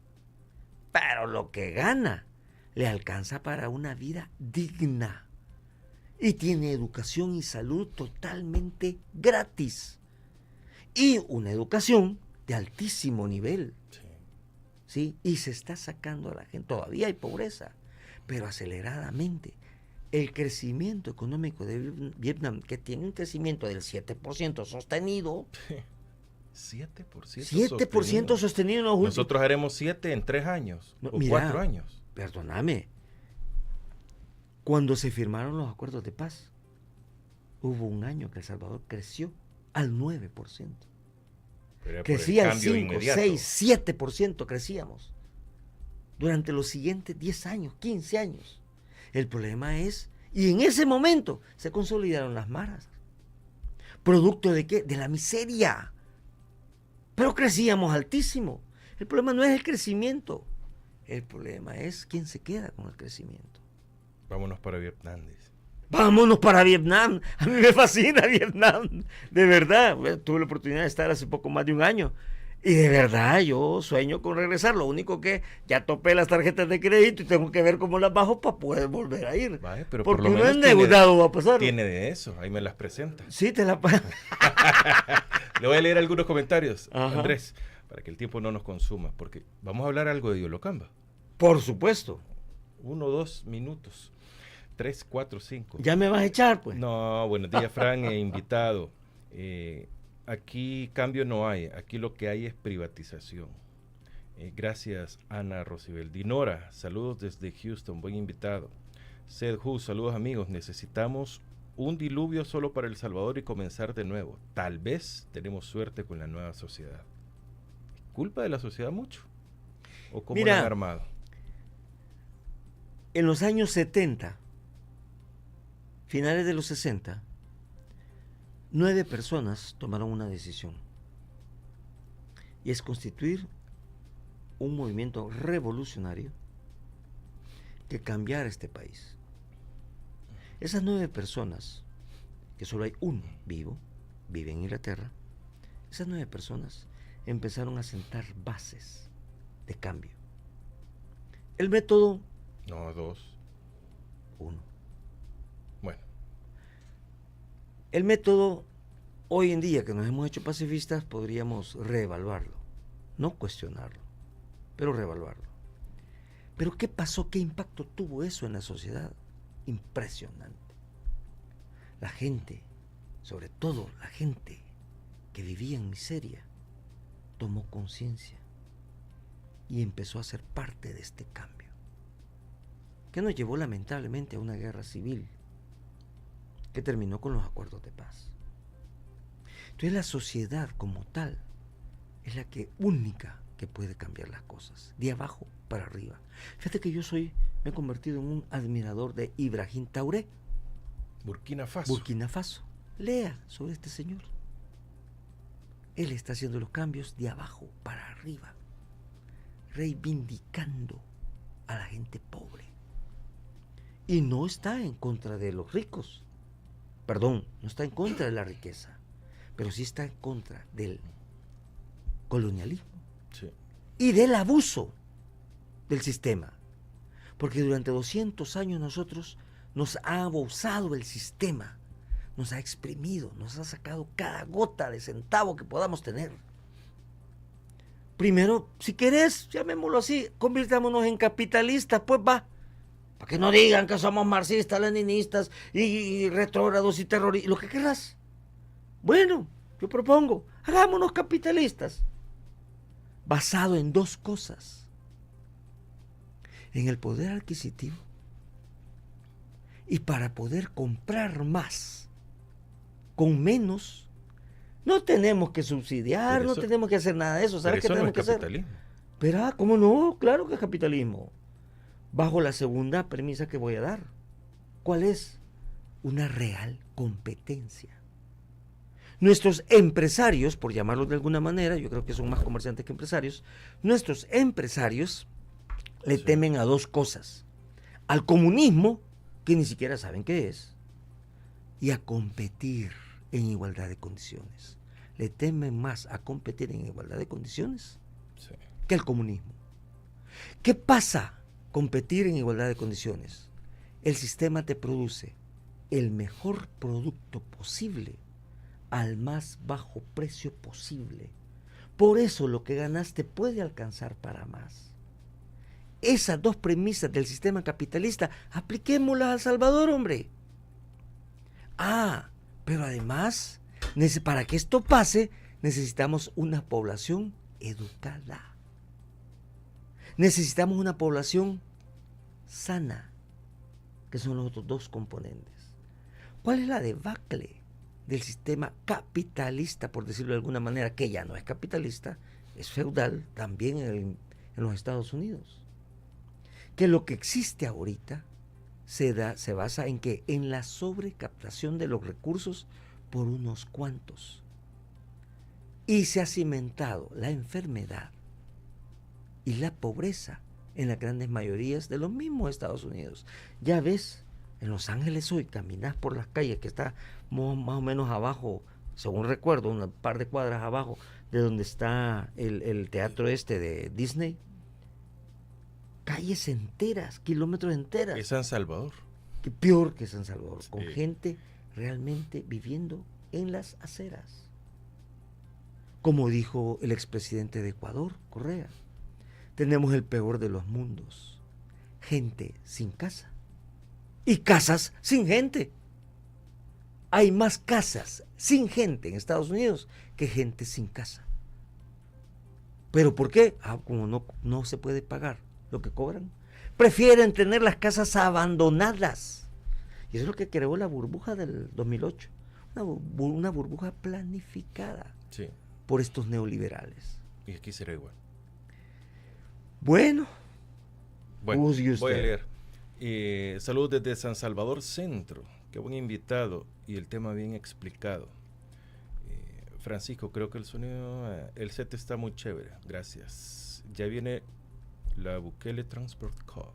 pero lo que gana le alcanza para una vida digna y tiene educación y salud totalmente gratis y una educación de altísimo nivel. ¿Sí? Y se está sacando a la gente, todavía hay pobreza, pero aceleradamente. El crecimiento económico de Vietnam, que tiene un crecimiento del 7% sostenido. 7% sostenido en los últimos. Nosotros haremos 7 en 3 años, no, o mira, 4 años. Perdóname. Cuando se firmaron los acuerdos de paz, hubo un año que El Salvador creció al 9%. Crecía al 5, 6, 7% crecíamos. Durante los siguientes 10 años, 15 años. El problema es, y en ese momento se consolidaron las maras. ¿Producto de qué? De la miseria. Pero crecíamos altísimo. El problema no es el crecimiento. El problema es quién se queda con el crecimiento. Vámonos para Vietnam, dice. Vámonos para Vietnam. A mí me fascina Vietnam. De verdad. Tuve la oportunidad de estar hace poco más de un año. Y de verdad, yo sueño con regresar. Lo único que ya topé las tarjetas de crédito y tengo que ver cómo las bajo para poder volver a ir. Vale, pero porque por lo uno menos endeudado va a pasar. Tiene de eso, ahí me las presenta. Sí, te la Le voy a leer algunos comentarios, Ajá. Andrés, para que el tiempo no nos consuma, porque vamos a hablar algo de Yolocamba. Por supuesto. 1, 2 minutos. 3, 4, 5. ¿Ya me vas a echar, pues? No, buenos días, Fran, invitado. Aquí cambio no hay, aquí lo que hay es privatización. Gracias, Ana Rosibel. Dinora, saludos desde Houston, buen invitado. Seth Hu, saludos amigos, necesitamos un diluvio solo para El Salvador y comenzar de nuevo. Tal vez tenemos suerte con la nueva sociedad. ¿Culpa de la sociedad mucho? ¿O cómo la han armado? En los años 70, finales de los 60, 9 personas tomaron una decisión. Y es constituir un movimiento revolucionario que cambiara este país. Esas 9 personas, que solo hay uno vivo, vive en Inglaterra, esas 9 personas empezaron a sentar bases de cambio. El método... No, 2. 1. Bueno. El método, hoy en día que nos hemos hecho pacifistas, podríamos reevaluarlo, no cuestionarlo, pero reevaluarlo. Pero ¿qué pasó? ¿Qué impacto tuvo eso en la sociedad? Impresionante. La gente, sobre todo la gente que vivía en miseria, tomó conciencia y empezó a ser parte de este cambio, que nos llevó lamentablemente a una guerra civil que terminó con los acuerdos de paz. Entonces la sociedad como tal es la que única que puede cambiar las cosas, de abajo para arriba. Fíjate que me he convertido en un admirador de Ibrahim Traoré. Burkina Faso. Burkina Faso. Lea sobre este señor. Él está haciendo los cambios de abajo para arriba, reivindicando a la gente pobre. Y no está en contra de los ricos. Perdón, no está en contra de la riqueza, pero sí está en contra del colonialismo, sí, y del abuso del sistema. Porque durante 200 años nos ha abusado el sistema, nos ha exprimido, nos ha sacado cada gota de centavo que podamos tener. Primero, si querés, llamémoslo así, convirtámonos en capitalistas, pues va. Para que no digan que somos marxistas, leninistas y retrógrados y terroristas, lo que querrás. Bueno, yo propongo, hagámonos capitalistas. Basado en dos cosas: en el poder adquisitivo, y para poder comprar más con menos, no tenemos que subsidiar, no tenemos que hacer nada de eso. ¿Sabes qué tenemos que hacer? Pero, ¿cómo no? Claro que es capitalismo. Bajo la segunda premisa que voy a dar. ¿Cuál es? Una real competencia. Nuestros empresarios, por llamarlos de alguna manera, yo creo que son más comerciantes que empresarios, nuestros empresarios le temen a dos cosas: al comunismo, que ni siquiera saben qué es, y a competir en igualdad de condiciones. Le temen más a competir en igualdad de condiciones que al comunismo. ¿Qué pasa? Competir en igualdad de condiciones. El sistema te produce el mejor producto posible al más bajo precio posible. Por eso lo que ganaste puede alcanzar para más. Esas dos premisas del sistema capitalista, apliquémoslas a El Salvador, hombre. Pero además, para que esto pase, necesitamos una población educada. Necesitamos una población sana, que son los otros dos componentes. ¿Cuál es la debacle del sistema capitalista, por decirlo de alguna manera, que ya no es capitalista, es feudal también en los Estados Unidos? Que lo que existe ahorita se basa en que en la sobrecaptación de los recursos por unos cuantos, y se ha cimentado la enfermedad y la pobreza en las grandes mayorías de los mismos Estados Unidos. Ya ves, en Los Ángeles hoy caminas por las calles, que está más o menos abajo, según recuerdo, un par de cuadras abajo de donde está el teatro de Disney. Calles enteras, kilómetros enteras. Es San Salvador. Que peor que San Salvador, sí, con gente realmente viviendo en las aceras. Como dijo el expresidente de Ecuador, Correa, tenemos el peor de los mundos: gente sin casa y casas sin gente. Hay más casas sin gente en Estados Unidos que gente sin casa. ¿Pero por qué? Como no se puede pagar lo que cobran, prefieren tener las casas abandonadas. Y eso es lo que creó la burbuja del 2008, una burbuja planificada por estos neoliberales. Y aquí será igual. Bueno, voy a leer. Saludos desde San Salvador Centro. Qué buen invitado y el tema bien explicado. Francisco, creo que el sonido, el set está muy chévere. Gracias. Ya viene la Bukele Transport Call.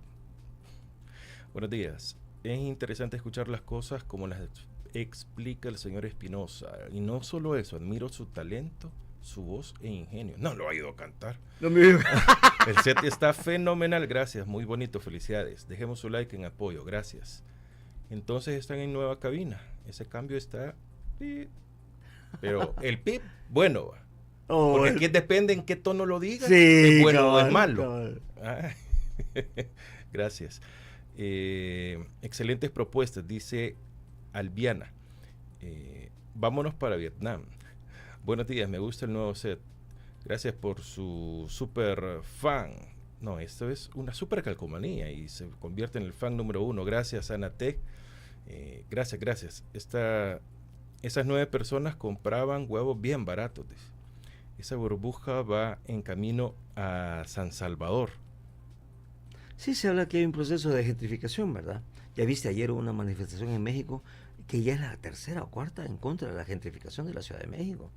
Buenos días. Es interesante escuchar las cosas como las explica el señor Espinosa. Y no solo eso, admiro su talento, su voz e ingenio. No lo ha ido a cantar. El set está fenomenal, gracias, muy bonito, felicidades. Dejemos su like en apoyo, gracias. Entonces están en nueva cabina. Ese cambio está... Pero el pip, bueno, porque aquí depende en qué tono lo digas, sí, es bueno o es malo. Gracias. Excelentes propuestas, dice Albiana. Vámonos para Vietnam. Buenos días, me gusta el nuevo set. Gracias por su super fan. No, esto es una super calcomanía y se convierte en el fan número 1. Gracias, Ana T. Gracias. Esas 9 personas compraban huevos bien baratos. esa burbuja va en camino a San Salvador. Sí, se habla que hay un proceso de gentrificación, ¿verdad? Ya viste, ayer hubo una manifestación en México que ya es la tercera o cuarta en contra de la gentrificación de la Ciudad de México.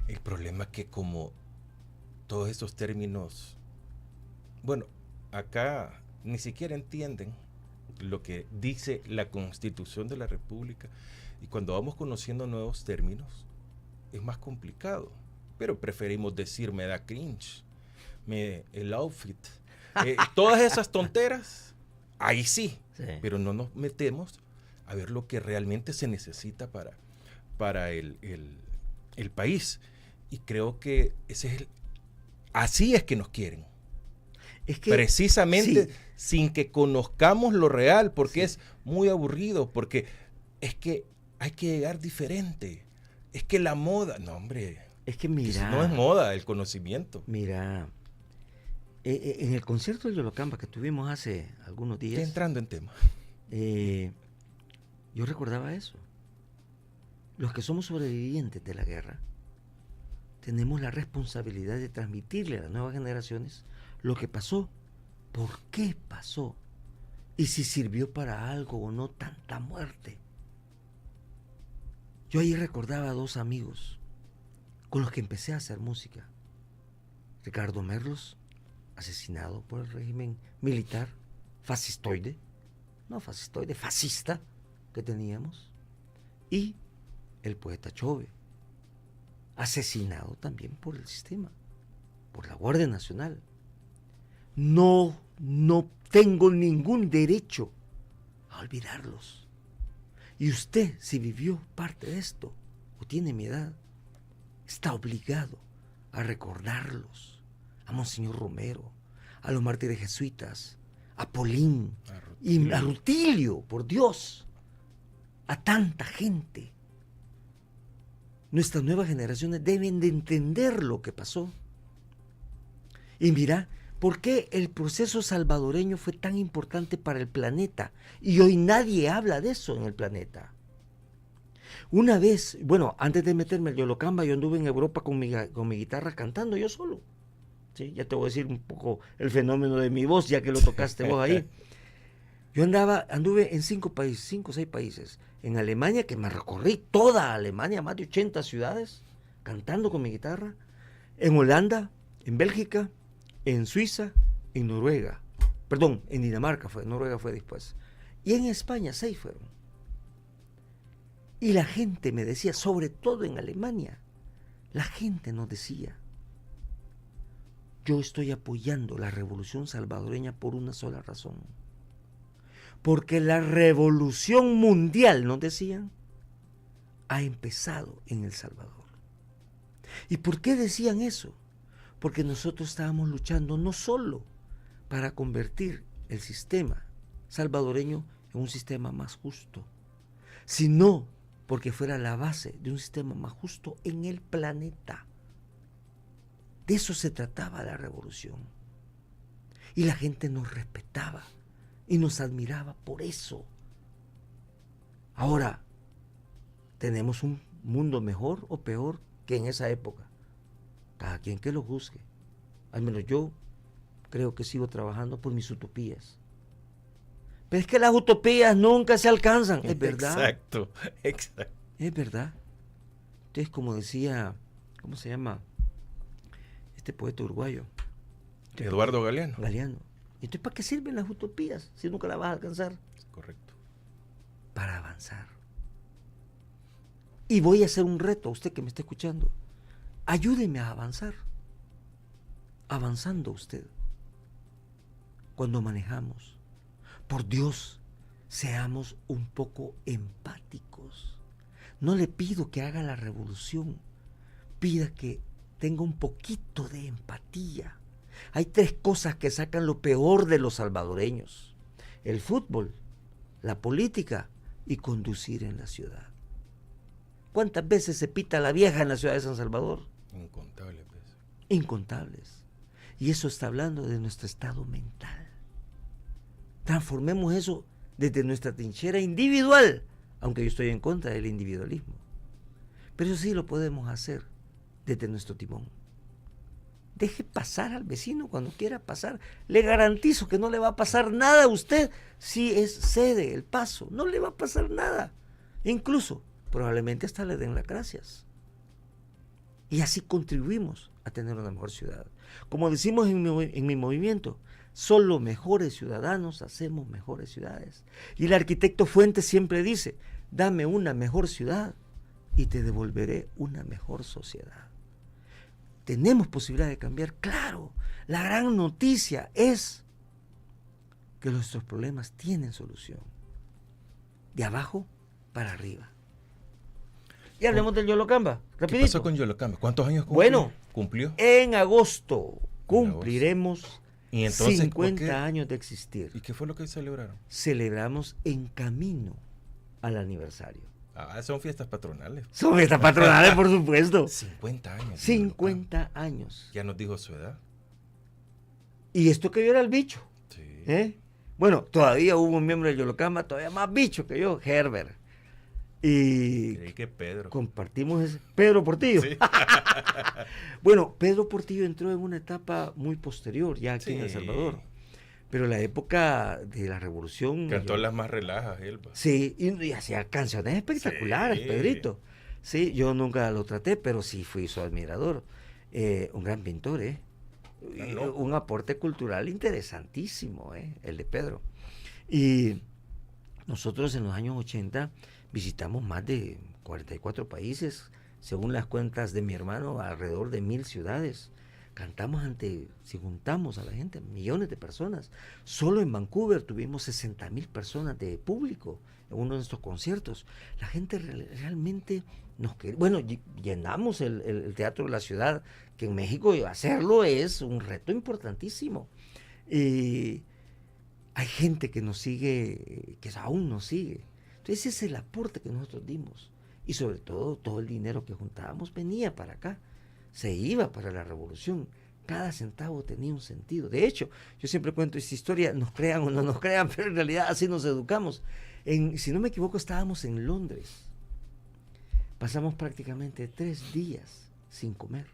El problema es que como todos estos términos, bueno, acá ni siquiera entienden lo que dice la Constitución de la República, y cuando vamos conociendo nuevos términos es más complicado, pero preferimos decir me da cringe, el outfit, todas esas tonteras, ahí sí, pero no nos metemos a ver lo que realmente se necesita para el país, y creo que así es que nos quieren. Es que, precisamente sí, sin que conozcamos lo real, porque sí, es muy aburrido, porque es que hay que llegar diferente. Es que la moda, no hombre, es que mira, no es moda, el conocimiento. Mira, en el concierto de Yolocamba que tuvimos hace algunos días, estoy entrando en tema, yo recordaba eso. Los que somos sobrevivientes de la guerra tenemos la responsabilidad de transmitirle a las nuevas generaciones lo que pasó, por qué pasó, y si sirvió para algo o no tanta muerte. Yo ahí recordaba a dos amigos con los que empecé a hacer música. Ricardo Merlos, asesinado por el régimen militar, fascista que teníamos, y el poeta Chove, asesinado también por el sistema, por la Guardia Nacional. No tengo ningún derecho a olvidarlos. Y usted, si vivió parte de esto o tiene mi edad, está obligado a recordarlos. A Monseñor Romero, a los mártires jesuitas, a Polín y a Rutilio, por Dios, a tanta gente. Nuestras nuevas generaciones deben de entender lo que pasó. Y mira, ¿por qué el proceso salvadoreño fue tan importante para el planeta? Y hoy nadie habla de eso en el planeta. Una vez, bueno, antes de meterme al Yolocamba, yo anduve en Europa con mi guitarra cantando yo solo. ¿Sí? Ya te voy a decir un poco el fenómeno de mi voz, ya que lo tocaste vos ahí. Yo anduve en 5 o 6 países. En Alemania, que me recorrí toda Alemania, más de 80 ciudades, cantando con mi guitarra. En Holanda, en Bélgica, en Suiza, en Noruega. Perdón, en Dinamarca fue, Noruega fue después. Y en España 6 fueron. Y la gente me decía, sobre todo en Alemania, la gente nos decía, yo estoy apoyando la revolución salvadoreña por una sola razón. Porque la revolución mundial, nos decían, ha empezado en El Salvador. ¿Y por qué decían eso? Porque nosotros estábamos luchando no solo para convertir el sistema salvadoreño en un sistema más justo, sino porque fuera la base de un sistema más justo en el planeta. De eso se trataba la revolución. Y la gente nos respetaba y nos admiraba por eso. Ahora, ¿tenemos un mundo mejor o peor que en esa época? Cada quien que lo juzgue. Al menos yo creo que sigo trabajando por mis utopías. Pero es que las utopías nunca se alcanzan. Es verdad. Exacto. Es verdad. Entonces, como decía, ¿cómo se llama? Este poeta uruguayo. Eduardo Galeano. Entonces, ¿para qué sirven las utopías si nunca las vas a alcanzar? Correcto. Para avanzar. Y voy a hacer un reto a usted que me está escuchando. Ayúdeme a avanzar. Avanzando usted. Cuando manejamos. Por Dios, seamos un poco empáticos. No le pido que haga la revolución. Pida que tenga un poquito de empatía. Hay 3 cosas que sacan lo peor de los salvadoreños: el fútbol, la política y conducir en la ciudad. ¿Cuántas veces se pita la vieja en la ciudad de San Salvador? Incontables veces. Incontables. Y eso está hablando de nuestro estado mental. Transformemos eso desde nuestra trinchera individual, aunque yo estoy en contra del individualismo. Pero eso sí lo podemos hacer desde nuestro timón. Deje pasar al vecino cuando quiera pasar. Le garantizo que no le va a pasar nada a usted si cede el paso. No le va a pasar nada. Incluso, probablemente hasta le den las gracias. Y así contribuimos a tener una mejor ciudad. Como decimos en mi movimiento, solo mejores ciudadanos hacemos mejores ciudades. Y el arquitecto Fuentes siempre dice, dame una mejor ciudad y te devolveré una mejor sociedad. ¿Tenemos posibilidad de cambiar? Claro. La gran noticia es que nuestros problemas tienen solución. De abajo para arriba. Y hablemos del Yolocamba. Rapidito. ¿Qué pasó con Yolocamba? ¿Cuántos años cumplió? Bueno, en agosto cumpliremos ¿Y entonces, 50 años de existir. ¿Y qué fue lo que celebraron? Celebramos en camino al aniversario. Son fiestas patronales. Son fiestas patronales, por supuesto. 50 años. 50 años. Ya nos dijo su edad. Y esto que yo era el bicho. Sí. Bueno, todavía hubo un miembro de Yolocamba, todavía más bicho que yo, Herbert. Y Creí que Pedro. compartimos ese. Pedro Portillo. Sí. Bueno, Pedro Portillo entró en una etapa muy posterior, ya aquí en El Sí. Salvador. Pero la época de la revolución. Cantó las más relajas, Elba. Sí, y hacía canciones espectaculares, Sí. Pedrito. Sí, yo nunca lo traté, pero sí fui su admirador. Un gran pintor, No. Un aporte cultural interesantísimo, el de Pedro. Y nosotros en los años 80 visitamos más de 44 países, según las cuentas de mi hermano, alrededor de 1000 ciudades. Cantamos si juntamos a la gente, millones de personas. Solo en Vancouver tuvimos 60,000 personas de público en uno de nuestros conciertos. La gente realmente nos quería. Bueno, llenamos el Teatro de la Ciudad, que en México hacerlo es un reto importantísimo. Y hay gente que nos sigue, que aún nos sigue. Entonces ese es el aporte que nosotros dimos. Y sobre todo el dinero que juntábamos venía para acá. Se iba para la revolución. Cada centavo tenía un sentido. De hecho, yo siempre cuento esta historia, nos crean o no nos crean, pero en realidad así nos educamos. Si no me equivoco, estábamos en Londres. Pasamos prácticamente 3 días sin comer.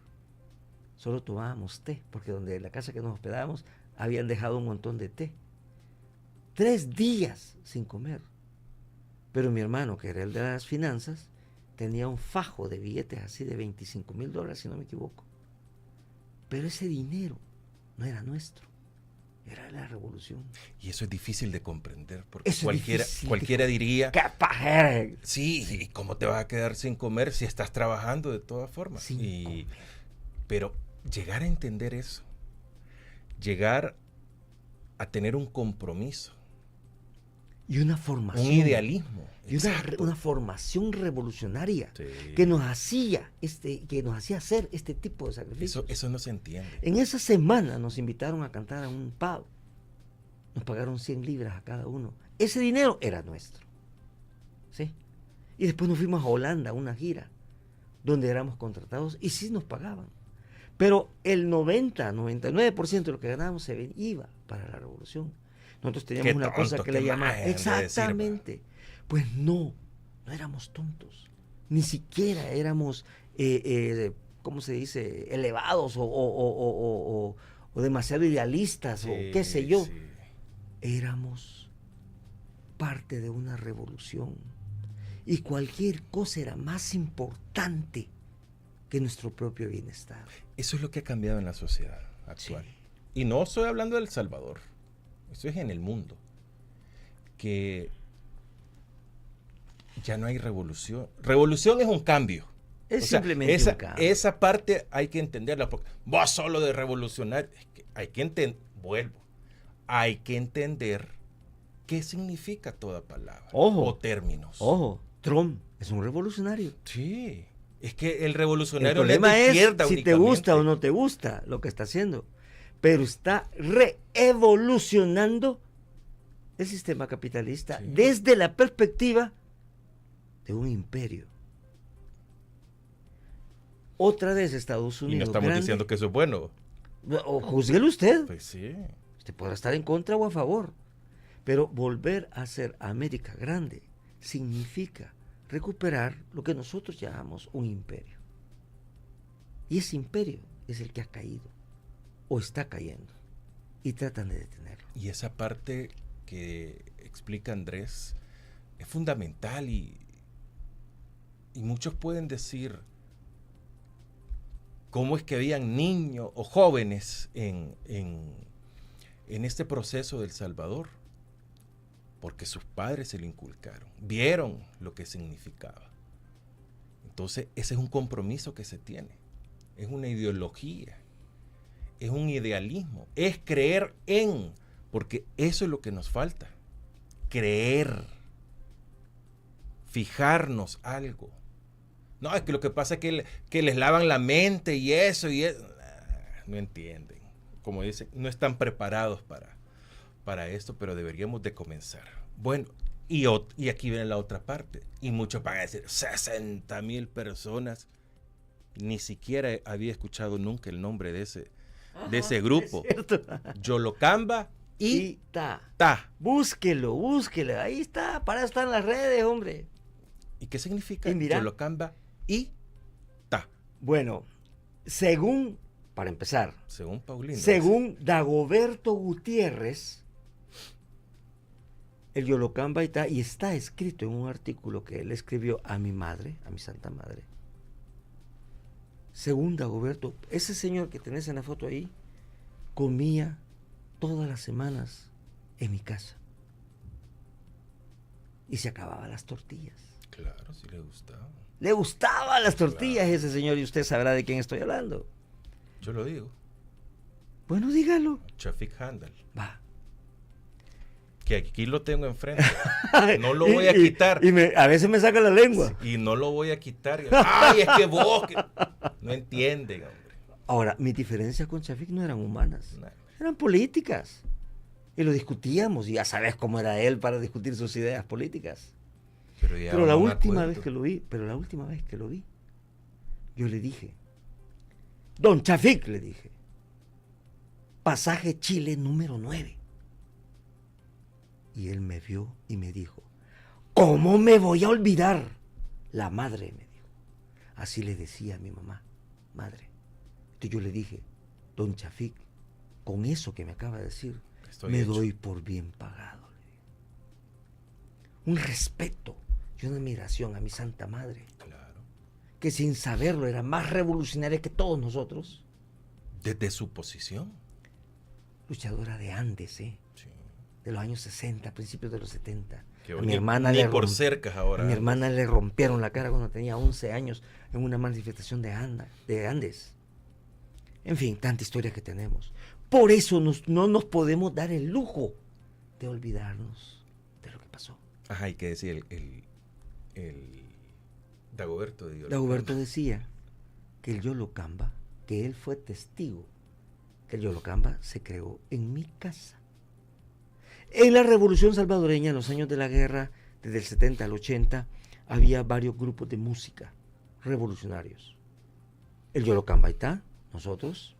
Solo tomábamos té, porque donde la casa que nos hospedábamos habían dejado un montón de té. 3 días sin comer. Pero mi hermano, que era el de las finanzas, tenía un fajo de billetes así de $25,000, si no me equivoco. Pero ese dinero no era nuestro, era de la revolución. Y eso es difícil de comprender, porque Eso cualquiera diría, ¡qué pajera! sí, ¿y cómo te vas a quedar sin comer si estás trabajando de todas formas? Sin comer. Pero llegar a entender eso, llegar a tener un compromiso, Y una formación. un idealismo. Y una formación revolucionaria Sí. que nos hacía hacer este tipo de sacrificios. Eso no se entiende. En esa semana nos invitaron a cantar a un pub. Nos pagaron 100 libras a cada uno. Ese dinero era nuestro. ¿Sí? Y después nos fuimos a Holanda a una gira donde éramos contratados y sí nos pagaban. Pero el 99% de lo que ganábamos iba para la revolución. Nosotros teníamos una cosa que le llamaban... Exactamente. Pues no éramos tontos. Ni siquiera éramos, ¿cómo se dice?, elevados o demasiado idealistas, o qué sé yo. Sí. Éramos parte de una revolución. Y cualquier cosa era más importante que nuestro propio bienestar. Eso es lo que ha cambiado en la sociedad actual. Sí. Y no estoy hablando de El Salvador. Eso es en el mundo. Que ya no hay revolución. Revolución es un cambio. Es simplemente un cambio. Esa parte hay que entenderla. Porque vos solo de revolucionar. Es que hay que hay que entender qué significa toda palabra. Ojo. O términos. Ojo, Trump es un revolucionario. Sí. Es que el El revolucionario no es problema de es izquierda si te únicamente. gusta o no te gusta lo que está haciendo. Pero está reevolucionando el sistema capitalista Sí. desde la perspectiva de un imperio. Otra vez Estados Y Unidos. no estamos grande, diciendo que eso es bueno. O júzguelo usted. Pues sí. Usted podrá estar en contra o a favor. Pero volver a ser América grande significa recuperar lo que nosotros llamamos un imperio. Y ese imperio es el que ha caído o está cayendo y tratan de detenerlo. Y esa parte que explica Andrés es fundamental y muchos pueden decir cómo es que habían niños o jóvenes en este proceso del Salvador, porque sus padres se lo inculcaron, vieron lo que significaba. Entonces ese es un compromiso que se tiene, es una ideología, es un idealismo, es creer en, porque eso es lo que nos falta, creer, fijarnos algo. No, es que lo que pasa es que les lavan la mente y eso. No entienden. Como dicen, no están preparados para esto, pero deberíamos de comenzar. Bueno, y aquí viene la otra parte. Y muchos van a decir, 60,000 personas. Ni siquiera había escuchado nunca el nombre de ese grupo. Yolocamba y Ta. Búsquelo. Ahí está, para estar en las redes, hombre. ¿Y qué significa Yolocamba y Ta? Bueno, según, para empezar, según Paulino, según Dagoberto Gutiérrez, el Yolocamba y Ta, y está escrito en un artículo que él escribió a mi madre, a mi santa madre. Según Dagoberto, ese señor que tenés en la foto ahí, comía todas las semanas en mi casa. Y se acababan las tortillas. Claro, sí le gustaba. Le gustaban las tortillas, claro, ese señor, y usted sabrá de quién estoy hablando. Yo lo digo. Bueno, dígalo. Chafik Handal. Va. Que aquí lo tengo enfrente. No lo voy a quitar. A veces me saca la lengua. Y no lo voy a quitar. ¡Ay, es que vos! No entienden, hombre. Ahora, mis diferencias con Chafik no eran humanas. No. Eran políticas. Y lo discutíamos. Y ya sabes cómo era él para discutir sus ideas políticas. Pero la última vez que lo vi, yo le dije, Don Chafik, le dije, pasaje Chile número 9. Y él me vio y me dijo, ¿cómo me voy a olvidar? La madre, me dijo. Así le decía a mi mamá, madre. Entonces yo le dije, Don Chafik, con eso que me acaba de decir, me doy por bien pagado. Un respeto y una admiración a mi santa madre. Claro. Que sin saberlo era más revolucionaria que todos nosotros. Desde su posición. Luchadora de Andes, Sí. De los años 60, principios de los 70. A mi hermana ni por cerca ahora. A mi hermana le rompieron la cara cuando tenía 11 años en una manifestación de Andes. En fin, tanta historia que tenemos. Por eso no nos podemos dar el lujo de olvidarnos de lo que pasó. Ajá, hay que decir el Dagoberto de Yolocamba. Dagoberto decía que el Yolocamba, que él fue testigo, que el Yolocamba se creó en mi casa. En la Revolución Salvadoreña, en los años de la guerra, desde el 70 al 80, había varios grupos de música revolucionarios. El Yolocamba está, nosotros,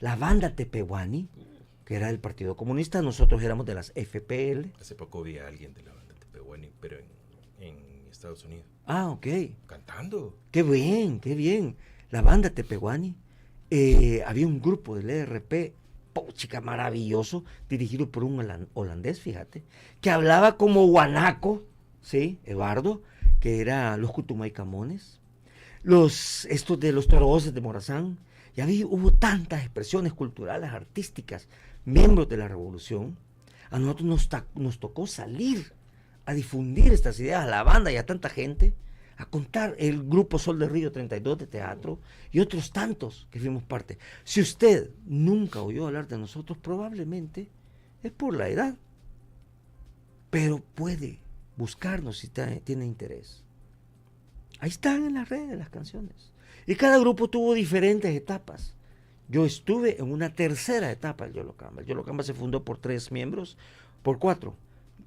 la banda Tepehuani, que era del Partido Comunista, nosotros éramos de las FPL. Hace poco vi a alguien de la banda Tepehuani, pero en Estados Unidos. Ah, ok. Cantando. Qué bien, qué bien. La banda Tepehuani, había un grupo del ERP, chica, maravilloso, dirigido por un holandés, fíjate, que hablaba como guanaco, ¿sí? Eduardo, que era los Cutumaicamones, estos de los Toroces de Morazán, y hubo tantas expresiones culturales, artísticas, miembros de la revolución. A nosotros nos tocó salir a difundir estas ideas a la banda y a tanta gente, a contar el grupo Sol de Río 32 de teatro y otros tantos que fuimos parte. Si usted nunca oyó hablar de nosotros, probablemente es por la edad, pero puede buscarnos si tiene interés. Ahí están en las redes las canciones. Y cada grupo tuvo diferentes etapas. Yo estuve en una tercera etapa del Yolocamba. El Yolocamba se fundó por 4.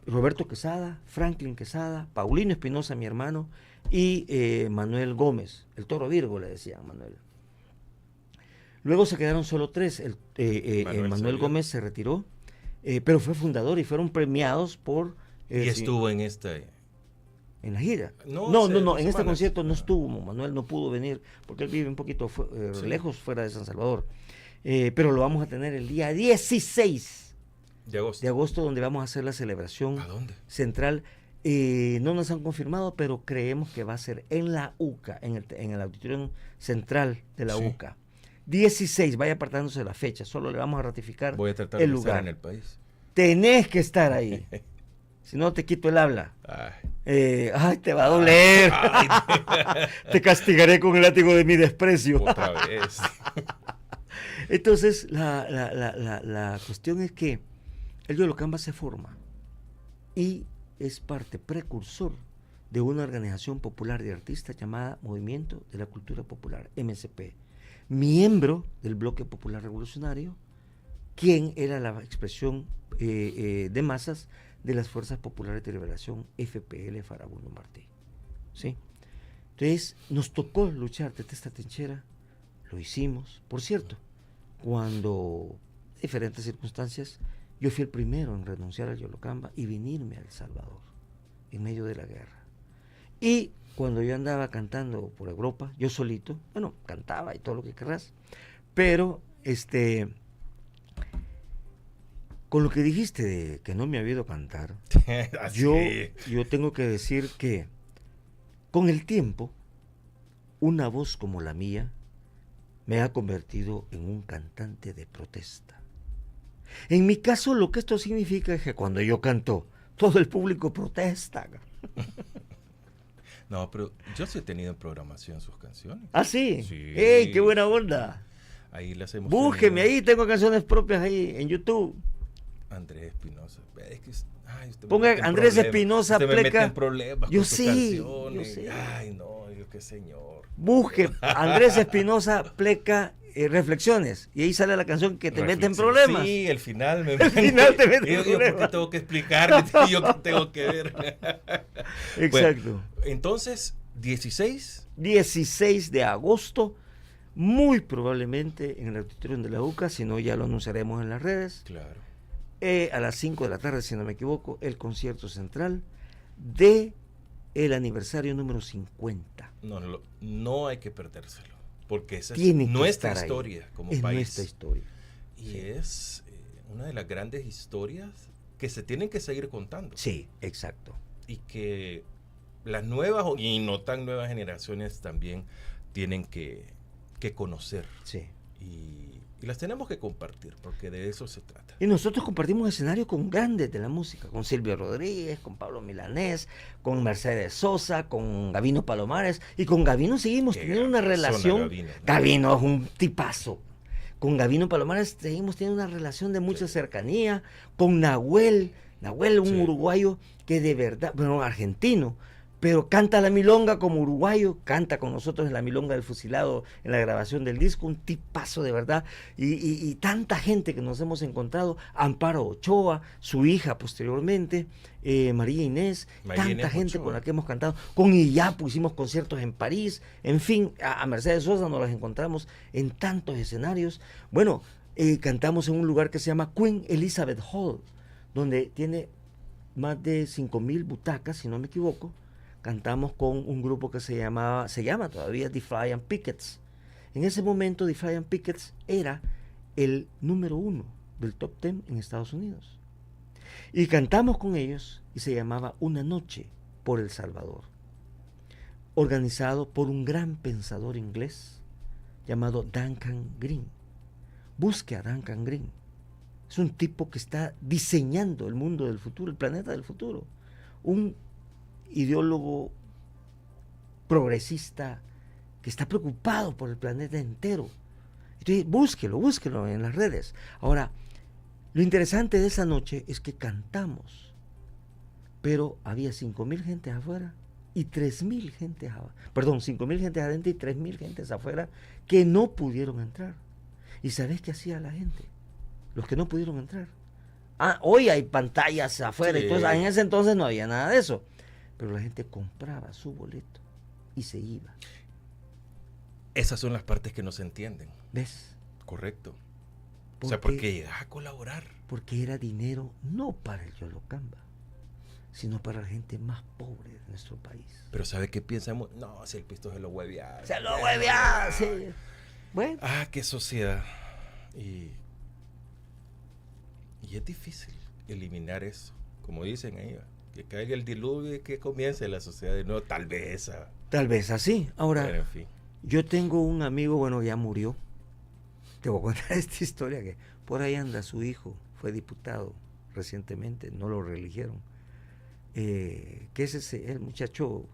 Roberto Quesada, Franklin Quesada, Paulino Espinosa, mi hermano, y Manuel Gómez, el Toro Virgo le decían Manuel. Luego se quedaron solo 3. Manuel Gómez se retiró, pero fue fundador y fueron premiados por... y estuvo en en la gira. No, No, hace en 2 este semanas. concierto no estuvo, Manuel no pudo venir porque él vive un poquito Sí. lejos, fuera de San Salvador. Pero lo vamos a tener el día 16 De agosto. de agosto, donde vamos a hacer la celebración ¿A dónde? central. No nos han confirmado, pero creemos que va a ser en la UCA, en el auditorio central de la Sí. UCA. 16, vaya apartándose la fecha, solo le vamos a ratificar Voy a tratar el de estar lugar. en el país. Tenés que estar ahí, si no te quito el habla. Ay, Ay, te va a doler. ay, Te castigaré con el látigo de mi desprecio. otra vez. Entonces, la cuestión es que el Yolocamba se forma y es parte precursor de una organización popular de artistas llamada Movimiento de la Cultura Popular, MCP, miembro del Bloque Popular Revolucionario, quien era la expresión de masas de las Fuerzas Populares de Liberación, FPL Farabundo Martí. ¿Sí? Entonces, nos tocó luchar desde esta trinchera, lo hicimos. Por cierto, cuando, en diferentes circunstancias, yo fui el primero en renunciar al Yolocamba y venirme a El Salvador, en medio de la guerra. Y cuando yo andaba cantando por Europa, yo solito, bueno, cantaba y todo lo que querrás, pero con lo que dijiste de que no me había ido a cantar, Así. yo tengo que decir que con el tiempo, una voz como la mía me ha convertido en un cantante de protesta. En mi caso, lo que esto significa es que cuando yo canto, todo el público protesta. No, pero yo sí he tenido en programación sus canciones. ¿Ah, sí? Sí. ¡Ey, qué buena onda! Ahí las hemos Búsqueme tenido. ahí, tengo canciones propias ahí en YouTube. Andrés Espinosa. Es que, ay, usted me Ponga mete en Andrés problemas. Espinosa Usted me mete Pleca. en problemas Yo con sus sé, canciones. yo sé. Ay, no, Dios, qué señor. Busque Andrés Espinosa Pleca Reflexiones y ahí sale la canción que te mete en problemas. Sí, el final me El final te mete en Yo, ¿por qué problemas. tengo que explicar? Yo qué tengo que ver. Exacto. Bueno, entonces, 16. 16 de agosto, muy probablemente en el auditorio de la UCA, si no ya lo anunciaremos en las redes. Claro. A las 5 de la tarde, si no me equivoco, el concierto central de el aniversario número 50. No hay que perdérselo, porque esa es Tiene que nuestra estar ahí. historia como Es país. nuestra historia. Y Sí. es una de las grandes historias que se tienen que seguir contando. Sí, exacto. Y que las nuevas y no tan nuevas generaciones también tienen que conocer. Sí. Y las tenemos que compartir, porque de eso se trata. Y nosotros compartimos escenario con grandes de la música, con Silvio Rodríguez, con Pablo Milanés, con Mercedes Sosa, con Gabino Palomares, y con Gabino seguimos Qué teniendo gran una persona, relación. Gabino, ¿no? Gabino es un tipazo. Con Gabino Palomares seguimos teniendo una relación de mucha Sí. cercanía, con Nahuel, un Sí. uruguayo que de verdad, bueno, argentino, pero canta la milonga como uruguayo, canta con nosotros en la milonga del fusilado, en la grabación del disco, un tipazo de verdad, y tanta gente que nos hemos encontrado, Amparo Ochoa, su hija posteriormente, María Inés, María tanta Inés gente Ochoa. con la que hemos cantado, con Iyapu hicimos conciertos en París, en fin, a Mercedes Sosa nos las encontramos en tantos escenarios. Bueno, cantamos en un lugar que se llama Queen Elizabeth Hall, donde tiene más de 5,000 butacas, si no me equivoco. Cantamos con un grupo que se llama todavía The Flying Pickets. En ese momento The Flying Pickets era el número 1 del top 10 en Estados Unidos. Y cantamos con ellos y se llamaba Una Noche por El Salvador, organizado por un gran pensador inglés llamado Duncan Green. Busque a Duncan Green. Es un tipo que está diseñando el mundo del futuro, el planeta del futuro. Un ideólogo progresista que está preocupado por el planeta entero. Entonces, búsquelo en las redes. Ahora, lo interesante de esa noche es que cantamos, pero había 5,000 gentes afuera y 3,000 gentes afuera. Perdón, 5,000 gentes adentro y 3,000 gentes afuera que no pudieron entrar. ¿Y sabes qué hacía la gente? Los que no pudieron entrar. Hoy hay pantallas afuera Sí. y todo eso. En ese entonces no había nada de eso. Pero la gente compraba su boleto y se iba. Esas son las partes que no se entienden. ¿Ves? Correcto. ¿Por O sea, qué? porque llegas a colaborar. Porque era dinero no para el Yolocamba, sino para la gente más pobre de nuestro país. Pero ¿sabe qué piensamos? No, si el pisto se lo huevea. ¡Se lo huevea! Sí. Bueno. Qué sociedad. Y es difícil eliminar eso. Como dicen ahí, que caiga el diluvio y que comience la sociedad de nuevo. Tal vez. Tal vez así. Ahora, pero en fin. Yo tengo un amigo, bueno, ya murió. Te voy a contar esta historia que por ahí anda su hijo, fue diputado recientemente, no lo reeligieron. Que es el muchacho,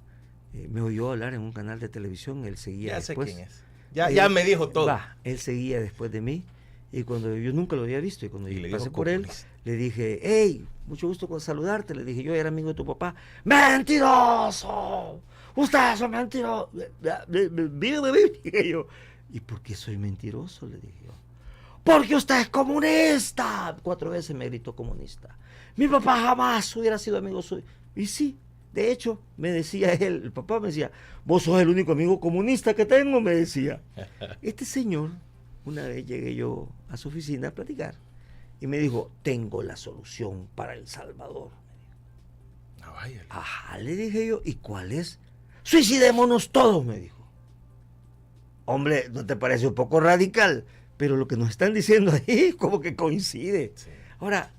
me oyó hablar en un canal de televisión, él seguía ya después. Sé quién es. Ya me dijo todo. Él seguía después de mí, y cuando yo nunca lo había visto, y cuando yo pasé por él, le dije, hey, mucho gusto con saludarte, le dije, yo era amigo de tu papá. ¡Mentiroso! ¡Ustedes son mentirosos! Dije yo, ¿y por qué soy mentiroso? Le dije yo. ¡Porque usted es comunista! 4 veces me gritó comunista. Mi papá jamás hubiera sido amigo suyo. Y sí, de hecho, me decía él, el papá me decía, vos sos el único amigo comunista que tengo, me decía. Este señor, una vez llegué yo a su oficina a platicar, y me dijo, tengo la solución para El Salvador. No, vaya. Ajá, le dije yo, ¿y cuál es? Suicidémonos todos, me dijo. Hombre, ¿no te parece un poco radical? Pero lo que nos están diciendo ahí como que coincide. Sí. Ahora,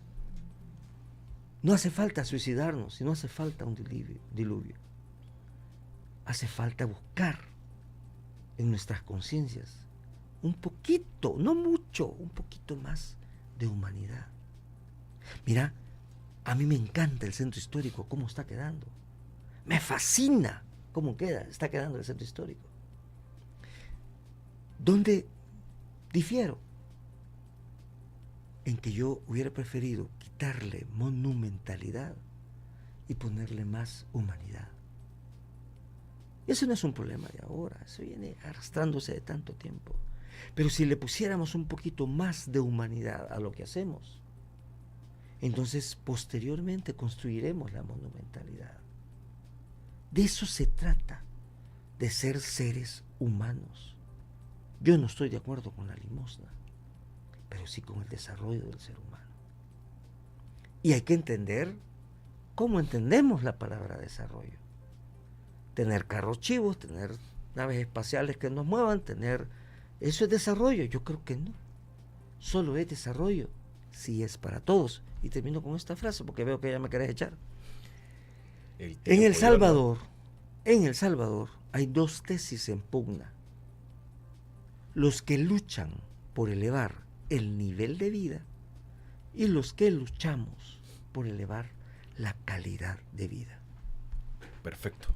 no hace falta suicidarnos, sino hace falta un diluvio. Hace falta buscar en nuestras conciencias un poquito, no mucho, un poquito más de humanidad. Mira, a mí me encanta el centro histórico, cómo está quedando. Me fascina cómo está quedando el centro histórico. ¿Dónde difiero? En que yo hubiera preferido quitarle monumentalidad y ponerle más humanidad. Y eso no es un problema de ahora, eso viene arrastrándose de tanto tiempo. Pero si le pusiéramos un poquito más de humanidad a lo que hacemos, entonces posteriormente construiremos la monumentalidad. De eso se trata, de ser seres humanos. Yo no estoy de acuerdo con la limosna, pero sí con el desarrollo del ser humano. Y hay que entender cómo entendemos la palabra desarrollo. Tener carros chivos, tener naves espaciales que nos muevan, ¿eso es desarrollo? Yo creo que no. Solo es desarrollo si es para todos. Y termino con esta frase porque veo que ya me querés echar. En El Salvador hay 2 tesis en pugna. Los que luchan por elevar el nivel de vida y los que luchamos por elevar la calidad de vida. Perfecto.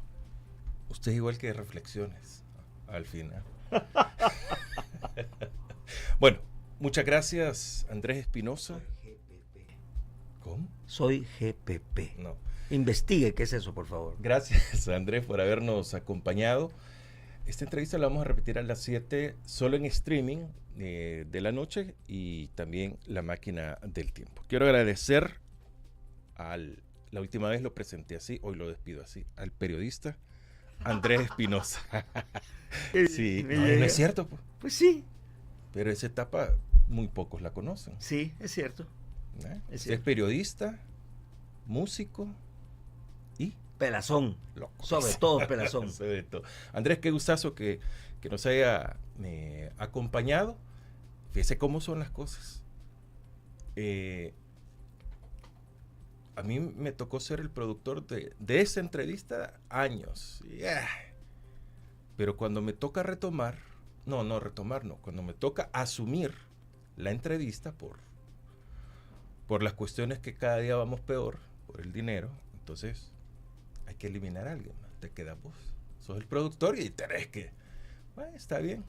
Usted es igual que reflexiones al final. Bueno, muchas gracias, Andrés Espinosa. ¿Cómo? Soy GPP. No. Investigue qué es eso, por favor. Gracias, Andrés, por habernos acompañado. Esta entrevista la vamos a repetir a las 7, solo en streaming de la noche, y también La Máquina del Tiempo. Quiero agradecer la última vez lo presenté así, hoy lo despido así, al periodista Andrés Espinosa. Sí, no es cierto. Pues sí. Pero esa etapa muy pocos la conocen. Sí, es cierto. Es periodista, músico y pelazón. Loco. Sobre todo pelazón. Sobre todo. Andrés, qué gustazo que nos haya acompañado. Fíjese cómo son las cosas. A mí me tocó ser el productor de esa entrevista años. Pero cuando me toca cuando me toca asumir la entrevista por las cuestiones que cada día vamos peor, por el dinero, entonces hay que eliminar a alguien, ¿no? Te quedas vos, sos el productor y tenés que, bueno, está bien.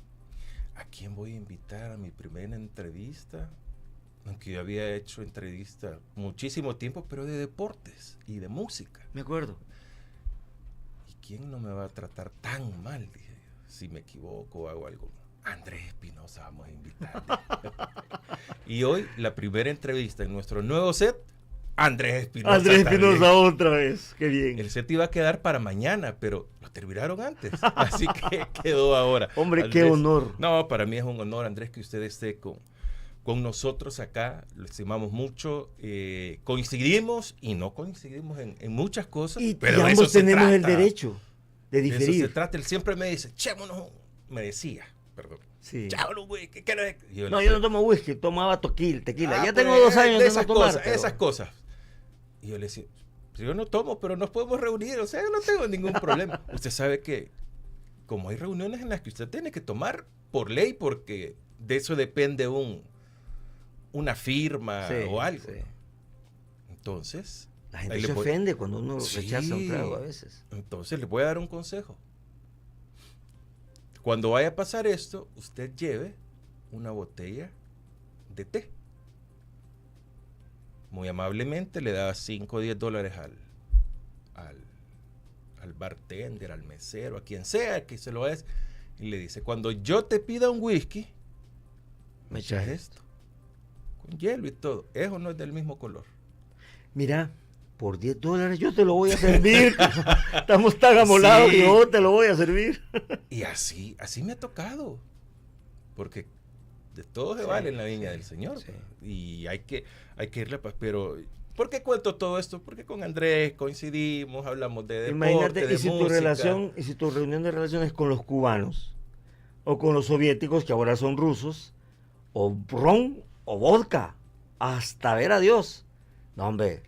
¿A quién voy a invitar a mi primera entrevista? Aunque yo había hecho entrevistas muchísimo tiempo, pero de deportes y de música. Me acuerdo. ¿Y quién no me va a tratar tan mal? Dije yo, si me equivoco o hago algo. Andrés Espinosa vamos a invitar. Y hoy, la primera entrevista en nuestro nuevo set, Andrés Espinosa. Andrés Espinosa otra vez, qué bien. El set iba a quedar para mañana, pero lo terminaron antes. Así que quedó ahora. Hombre, Andrés, qué honor. No, para mí es un honor, Andrés, que usted esté con nosotros acá, lo estimamos mucho, coincidimos y no coincidimos en muchas cosas, pero ambos tenemos el derecho de diferir. De eso se trata. Él siempre me dice, me decía, perdón. Sí. Chémonos whisky, ¿qué es? Yo no tomo whisky, tomaba tequila. Ya tengo 2 años de no tomar. Esas cosas. Y yo le decía, yo no tomo, pero nos podemos reunir, o sea, no tengo ningún problema. Usted sabe que como hay reuniones en las que usted tiene que tomar por ley, porque de eso depende una firma o algo. Sí. Entonces, la gente se ofende cuando uno rechaza un trago a veces. Entonces le voy a dar un consejo. Cuando vaya a pasar esto, usted lleve una botella de té. Muy amablemente le da $5 o $10 al bartender, al mesero, a quien sea que se lo es, y le dice, cuando yo te pida un whisky, me echas esto, con hielo y todo. Eso no es del mismo color. Mira, por $10 yo te lo voy a servir. Estamos tan amolados que yo te lo voy a servir. Y así me ha tocado. Porque de todo se vale en la viña del Señor. Sí. Y hay que irle, pero ¿por qué cuento todo esto? Porque con Andrés coincidimos, hablamos de deporte, imagínate, de y si música. Y si tu reunión de relaciones con los cubanos o con los soviéticos, que ahora son rusos, o ron o vodka, hasta ver a Dios. No, hombre,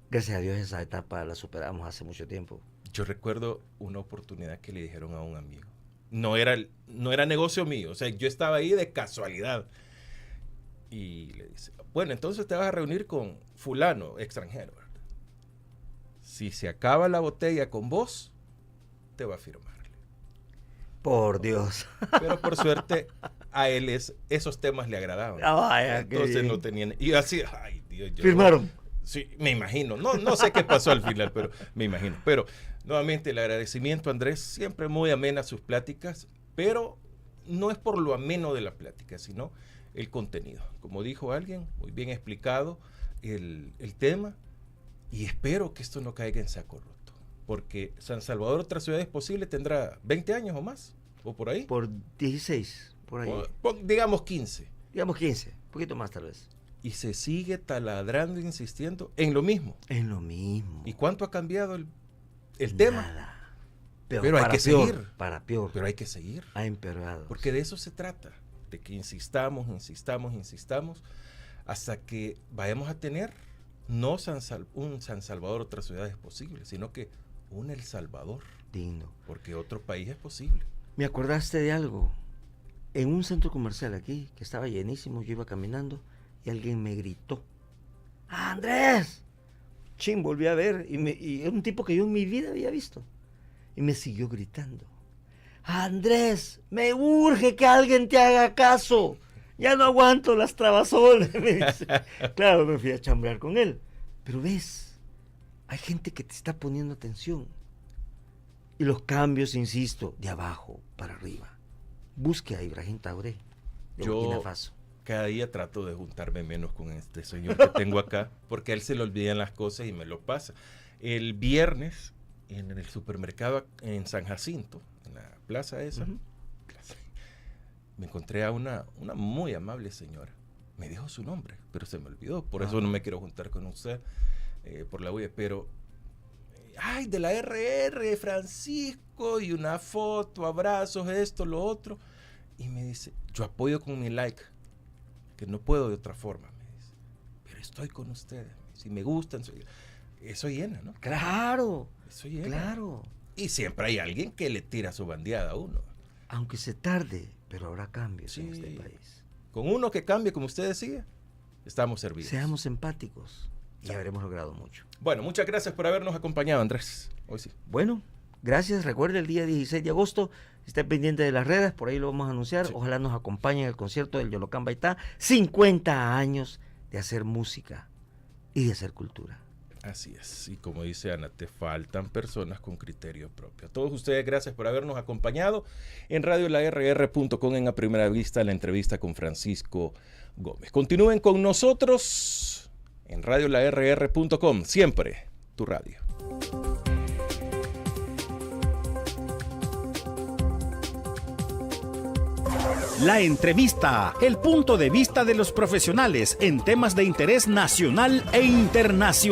gracias a Dios esa etapa la superamos hace mucho tiempo. Yo recuerdo una oportunidad que le dijeron a un amigo. No era negocio mío, o sea, yo estaba ahí de casualidad. Y le dice, bueno, entonces te vas a reunir con fulano extranjero. Si se acaba la botella con vos, te va a firmarle. Por Dios. Pero por suerte, a él esos temas le agradaban. Vaya, entonces no tenían... Y así, ay Dios. ¿Firmaron? Sí, me imagino. No sé qué pasó al final, pero me imagino. Pero nuevamente el agradecimiento, Andrés, siempre muy amena sus pláticas, pero no es por lo ameno de la plática, sino el contenido. Como dijo alguien, muy bien explicado el tema, y espero que esto no caiga en saco roto, porque San Salvador, Otras Ciudades Posibles, tendrá 20 años o más, o por ahí. Por 16, por ahí. Digamos 15. Digamos 15, un poquito más tal vez. Y se sigue taladrando, insistiendo en lo mismo. En lo mismo. ¿Y cuánto ha cambiado el tema? Nada. Pero hay que seguir. Para peor. Pero hay que seguir. Ha empeorado. Porque de eso se trata. De que insistamos, hasta que vayamos a tener no un San Salvador, Otras Ciudades Posibles, sino que un El Salvador. Digno. Porque otro país es posible. Me acordaste de algo. En un centro comercial aquí, que estaba llenísimo, yo iba caminando y alguien me gritó, ¡Andrés! Chin, volví a ver y era un tipo que yo en mi vida había visto. Y me siguió gritando, Andrés, me urge que alguien te haga caso. Ya no aguanto las trabazol. Me dice. Claro, me fui a chambrear con él. Pero ves, hay gente que te está poniendo atención. Y los cambios, insisto, de abajo para arriba. Busque a Ibrahim Tauré, de Burkina Faso. Cada día trato de juntarme menos con este señor que tengo acá, porque a él se le olvidan las cosas y me lo pasa. El viernes, en el supermercado en San Jacinto, en la plaza esa, me encontré a una muy amable señora. Me dijo su nombre, pero se me olvidó. Por eso no me quiero juntar con usted por la huella. Pero, ay, de la RR, Francisco, y una foto, abrazos, esto, lo otro. Y me dice, yo apoyo con mi like, que no puedo de otra forma, me dice. Pero estoy con ustedes. Si me gustan, eso llena, ¿no? Claro. Eso llena. Claro. Y siempre hay alguien que le tira su bandeada a uno. Aunque se tarde, pero habrá cambios en este país. Con uno que cambie, como usted decía, estamos servidos. Seamos empáticos y habremos logrado mucho. Bueno, muchas gracias por habernos acompañado, Andrés. Hoy sí. Bueno, gracias. Recuerde el día 16 de agosto. Esté pendiente de las redes, por ahí lo vamos a anunciar. Sí. Ojalá nos acompañen en el concierto del Yolocán Baitá. 50 años de hacer música y de hacer cultura. Así es. Y como dice Ana, te faltan personas con criterio propio. A todos ustedes, gracias por habernos acompañado en radiolarr.com en A Primera Vista, la entrevista con Francisco Gómez. Continúen con nosotros en radiolarr.com. Siempre tu radio. La entrevista, el punto de vista de los profesionales en temas de interés nacional e internacional.